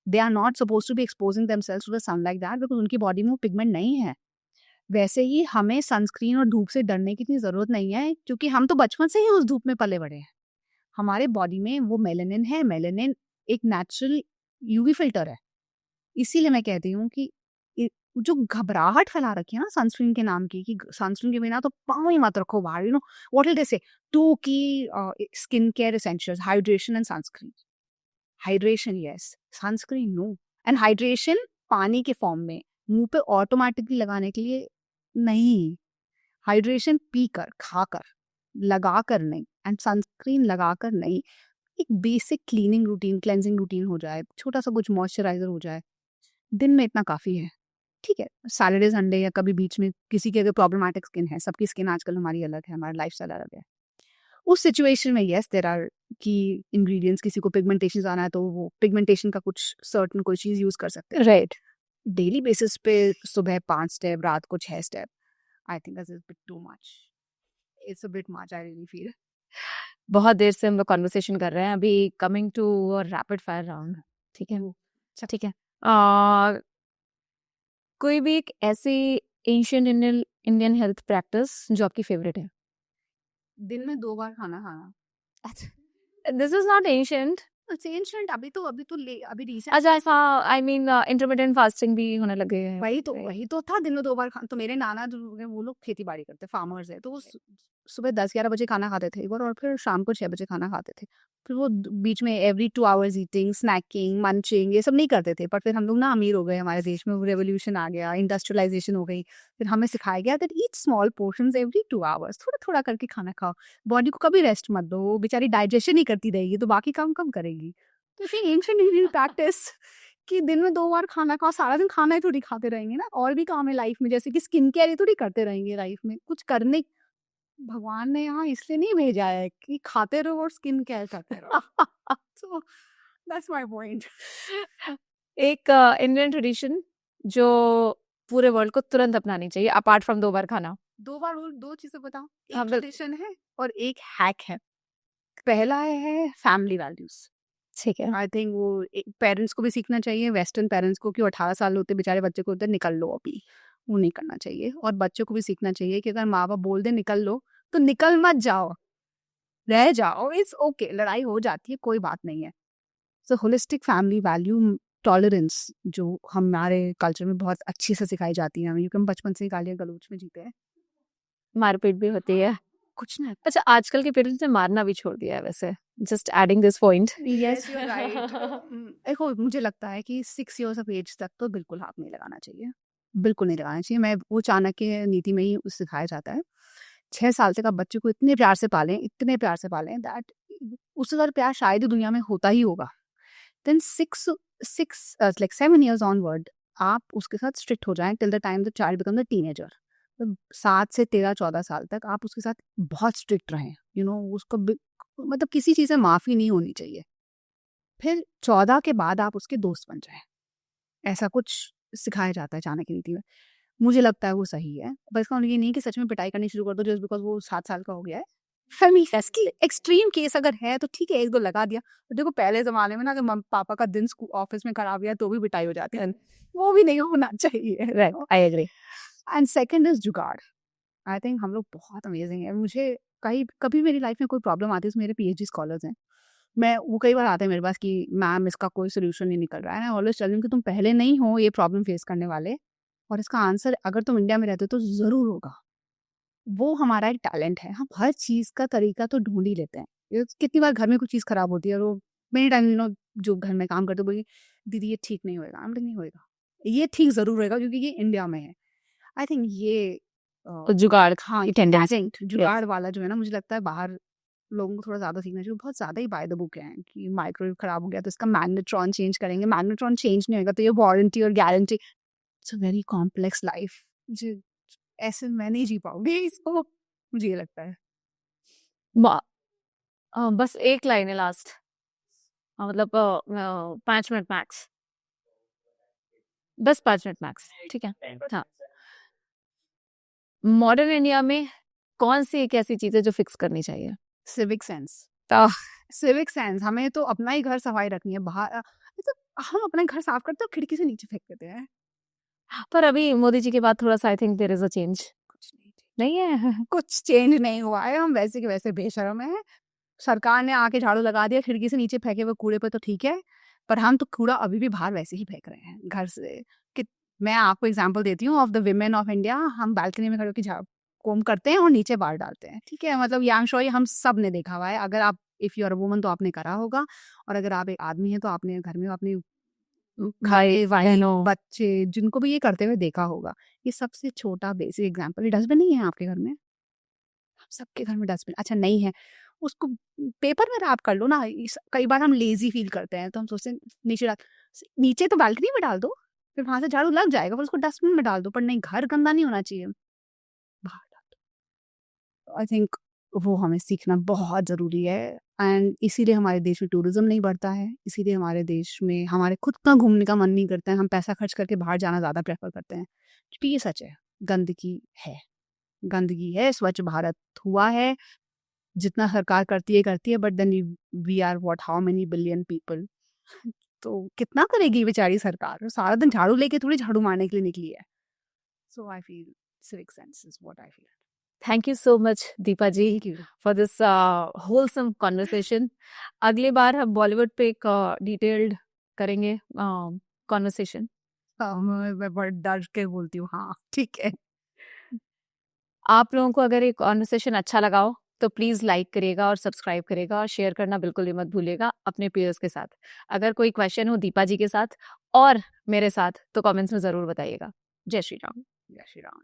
They are not supposed to be exposing themselves to the sun like that, because उनकी बॉडी में वो पिगमेंट नहीं है। वैसे ही हमें सनस्क्रीन और धूप से डरने की इतनी ज़रूरत नहीं है, क्योंकि हम तो बचपन से ही उस धूप में पले बड़े हैं। हमारे बॉडी में वो मेलानिन है, मेलानिन एक नेचुरल यूवी फ़िल्टर है। इसीलिए मैं कहती हूँ कि जो घबराहट फैला रखी है ना सनस्क्रीन के नाम की, कि सनस्क्रीन के बिना तो पाँव ही मत रखो बाहर, व्हाट विल दे से? 2 की skin care essentials, hydration and sunscreen. Hydration yes, sunscreen no. And hydration पानी के फॉर्म में, मुँह पे ऑटोमैटिकली लगाने के लिए नहीं। हाइड्रेशन पीकर, खाकर, लगाकर नहीं, एंड सनस्क्रीन लगाकर नहीं। एक basic cleaning routine, cleansing routine हो जाए, छोटा-सा कुछ मॉइस्चराइज़र हो जाए, दिन में इतना काफ़ी है। ठीक है, सैटरडे, संडे या कभी बीच में किसी की अगर प्रॉब्लमैटिक स्किन है, सबकी स्किन आजकल हमारी अलग है, हमारा लाइफ़स्टाइल अलग है। उस सिचुएशन में येस देयर आर की इंग्रीडिएंट्स, किसी को पिगमेंटेशन आना है तो वो पिगमेंटेशन का कुछ सर्टेन कोई चीज़ यूज़ कर सकते हैं। राइट। डेली बेसिस पे सुबह 5 स्टेप, रात को 6 step, I think that's a bit too much. It's a bit much, I really feel. बहुत देर से हम लोग कॉन्वर्सेशन कर रहे हैं, अभी coming to rapid fire round. ठीक है, ठीक है। कोई भी एक ऐसी एंशियंट इंडियन हेल्थ प्रैक्टिस जो आपकी फेवरेट है? दिन में 2 बार खाना खाना। This is not ancient. It's ancient, अभी तो अभी रिसेंट। अच्छा, ऐसा आई मीन इंटरमिटेंट फास्टिंग भी होने लगे हैं। वही तो था, दिन में 2 बार तो मेरे नाना जो है वो लोग खेती बाड़ी करते, फार्मर्स है, तो वो सुबह 10-11 बजे खाना खाते थे एक बार, और फिर शाम को 6 बजे खाना खाते थे। फिर वो बीच में every 2 hours eating, snacking, munching, ये सब नहीं करते थे। पर फिर हम लोग ना अमीर हो गए, हमारे देश में रेवोल्यूशन आ गया, इंडस्ट्रियलाइजेशन हो गई, फिर हमें सिखाया गया that eat small portions every 2 hours, थोड़ा थोड़ा करके खाना खाओ, बॉडी को कभी रेस्ट मत दो, वो बेचारी डाइजेशन ही करती रहेगी तो बाकी काम कम करेगी। तो फिर एंशिएंट इंडियन प्रैक्टिस कि दिन में 2 बार खाना खाओ, सारा दिन खाना ही थोड़ी खाते रहेंगे ना, और भी काम है लाइफ में, जैसे कि स्किन केयर ही थोड़ी करते रहेंगे लाइफ में, कुछ करने भगवान ने यहाँ इसलिए नहीं भेजा है कि खाते रहो और स्किन केयर करते रहो। So that's my point. एक इंडियन ट्रेडिशन जो पूरे वर्ल्ड को तुरंत अपनानी चाहिए अपार्ट फ्रॉम 2 बार खाना। 2 बार बोल, 2 चीज़ें बताओ। एक हाँ, बिल्कुल। ट्रेडिशन है और एक हैक है। पहला है फैमिली वैल्यूज़। ठीक है। आई थिंक वो पेरेंट्स को भी सीखना चाहिए, वेस्टर्न पेरेंट्स को, कि 18 साल होते बेचारे बच्चे को, उधर निकल लो अभी, वो नहीं करना चाहिए। और बच्चों को भी सीखना चाहिए कि अगर माँ बाप बोल दे निकल लो, तो निकल मत जाओ, रह जाओ, इट्स ओके, लड़ाई हो जाती है, कोई बात नहीं है। सो होलिस्टिक फैमिली वैल्यू, टॉलरेंस, जो हमारे कल्चर में बहुत अच्छी से सिखाई जाती है हमें, क्योंकि हम बचपन से ही गालियाँ गलौज में जीते हैं। मारपीट भी होती है। कुछ नहीं। अच्छा, आजकल के पेरेंट्स ने मारना भी छोड़ दिया है वैसे। Just adding this point. Yes, you are right. देखो, मुझे लगता है कि 6 इयर्स ऑफ एज तक तो बिल्कुल हाथ नहीं लगाना चाहिए, बिल्कुल नहीं लगाना चाहिए। मैं वो चाणक्य नीति में ही सिखाया जाता है, 6 साल तक आप बच्चे को इतने प्यार से पालें, इतने प्यार से पालें, दैट उससे ज़्यादा प्यार शायद ही दुनिया में होता ही होगा। देन 7 इयर्स ऑनवर्ड आप उसके साथ स्ट्रिक्ट हो जाएं till the time the child become the teenager. तो 7 से 13-14 साल तक आप उसके साथ बहुत स्ट्रिक्ट रहें, उसको मतलब किसी चीज़ से माफ़ी नहीं होनी चाहिए। फिर 14 के बाद आप उसके दोस्त बन जाएं, ऐसा कुछ सिखाया जाता है चाणक्य नीति में। मुझे लगता है वो सही है, पर इसका मतलब ये नहीं कि सच में पिटाई करनी शुरू कर दो जस्ट बिकॉज वो 7 साल का हो गया है। फेमिनिस्ट एक्सट्रीम केस अगर है तो ठीक है, 1-2 लगा दिया। तो देखो, पहले ज़माने में ना, अगर पापा का दिन ऑफिस में खराब गया तो भी पिटाई हो जाती है, वो भी नहीं होना चाहिए। Right, I agree. And second is jugaad. I think हम लोग बहुत अमेजिंग है। मुझे कभी मेरी लाइफ में कोई प्रॉब्लम आती है, मेरे पीएचडी स्कॉलर्स हैं, वो कई बार आते हैं मेरे पास कि मैम इसका कोई सोल्यूशन नहीं निकल रहा है। आई ऑलवेज टेल देम कि तुम पहले नहीं हो ये प्रॉब्लम फेस करने वाले, और इसका आंसर अगर तुम इंडिया में रहते हो तो ज़रूर होगा। वो हमारा एक टैलेंट है, हम हर चीज़ का तरीका तो ढूंढ ही लेते हैं। कितनी बार घर में कुछ चीज़ खराब होती है और वो मेनी टाइम जो घर में काम करते बोली, दीदी ये ठीक नहीं होएगा, नहीं होएगा, ये ठीक ज़रूर होएगा क्योंकि ये इंडिया में है। आई थिंक ये तो जुगाड़ हाँ, की टेंडेंसी। टैलेंट जुगाड़ वाला जो है ना, मुझे लगता है बाहर लोगों को थोड़ा ज़्यादा सीखना चाहिए। बहुत ज़्यादा ही बाय द बुक है कि माइक्रोवेव खराब हो गया तो इसका मैग्नेट्रॉन चेंज करेंगे, मैग्नेट्रॉन चेंज नहीं होगा तो ये वारंटी और guarantee. It's a very complex life, जो ऐसे मैं नहीं जी पाऊंगी इसको, मुझे ये लगता है। बस एक लाइन है लास्ट, मतलब 5 मिनट मैक्स, बस 5 मिनट मैक्स, ठीक है। हाँ, मॉडर्न इंडिया में कौन सी एक ऐसी चीज है जो फिक्स करनी चाहिए? Civic sense. सिविक सेंस, हमें तो अपना ही घर सफाई रखनी है। बाहर मतलब हम अपना घर साफ करते हैं और खिड़की से नीचे फेंक देते हैं। पर अभी मोदी जी के बाद थोड़ा सा I think there is a change. कुछ नहीं, नहीं है? कुछ चेंज नहीं हुआ है, हम वैसे के वैसे बेशर्म है। सरकार ने आके झाड़ू लगा दिया खिड़की से नीचे फेंके हुए कूड़े पे तो ठीक है, पर हम तो कूड़ा अभी भी बाहर वैसे ही फेंक रहे हैं घर से। कि मैं आपको एग्जांपल देती हूँ of the women of India. हम बालकनी में खड़े होकर झाड़ू कोम करते हैं और नीचे बाहर डालते हैं, ठीक है। मतलब आई एम श्योर हम सब ने देखा हुआ है। अगर आप if you are a woman तो आपने करा होगा, और अगर आप एक आदमी हैं तो आपने घर में अपने भाई बहनों बच्चे जिनको भी ये करते हुए देखा होगा। ये सबसे छोटा बेसिक एग्जाम्पल। डस्टबिन नहीं है आपके घर में? सबके घर में डस्टबिन अच्छा नहीं है, उसको पेपर में रैप कर लो ना। कई बार हम लेजी फील करते हैं तो हम सोचते हैं नीचे तो बालकनी में डाल दो, फिर वहां से झाड़ू लग जाएगा, फिर उसको डस्टबिन में डाल दो। पर नहीं, घर गंदा नहीं होना चाहिए, बाहर डाल दो। आई थिंक वो हमें सीखना बहुत ज़रूरी है। एंड इसीलिए हमारे देश में टूरिज्म नहीं बढ़ता है, इसीलिए हमारे देश में हमारे खुद का घूमने का मन नहीं करता है। हम पैसा खर्च करके बाहर जाना ज़्यादा प्रेफर करते हैं, क्योंकि ये सच है, गंदगी है, गंदगी है। स्वच्छ भारत हुआ है, जितना सरकार करती है, but then we are what, how many billion people. तो कितना करेगी बेचारी सरकार, सारा दिन झाड़ू लेके थोड़ी झाड़ू मारने के लिए निकली है। So I feel civic sense is what I feel. Thank you so much Deepa ji thank you. For this wholesome conversation. अगली बार हम बॉलीवुड पे एक डिटेल्ड करेंगे कॉन्वर्सेशन। मैं बड़ा डर के बोलती हूँ, हाँ ठीक है। आप लोगों को अगर ये कॉन्वर्सेशन अच्छा लगा हो तो प्लीज़ लाइक करिएगा और सब्सक्राइब करिएगा और शेयर करना बिल्कुल भी मत भूलिएगा अपने पीयर्स के साथ। अगर कोई क्वेश्चन हो दीपा जी के साथ और मेरे साथ तो कमेंट्स में ज़रूर बताइएगा। जय श्री राम। जय श्री राम।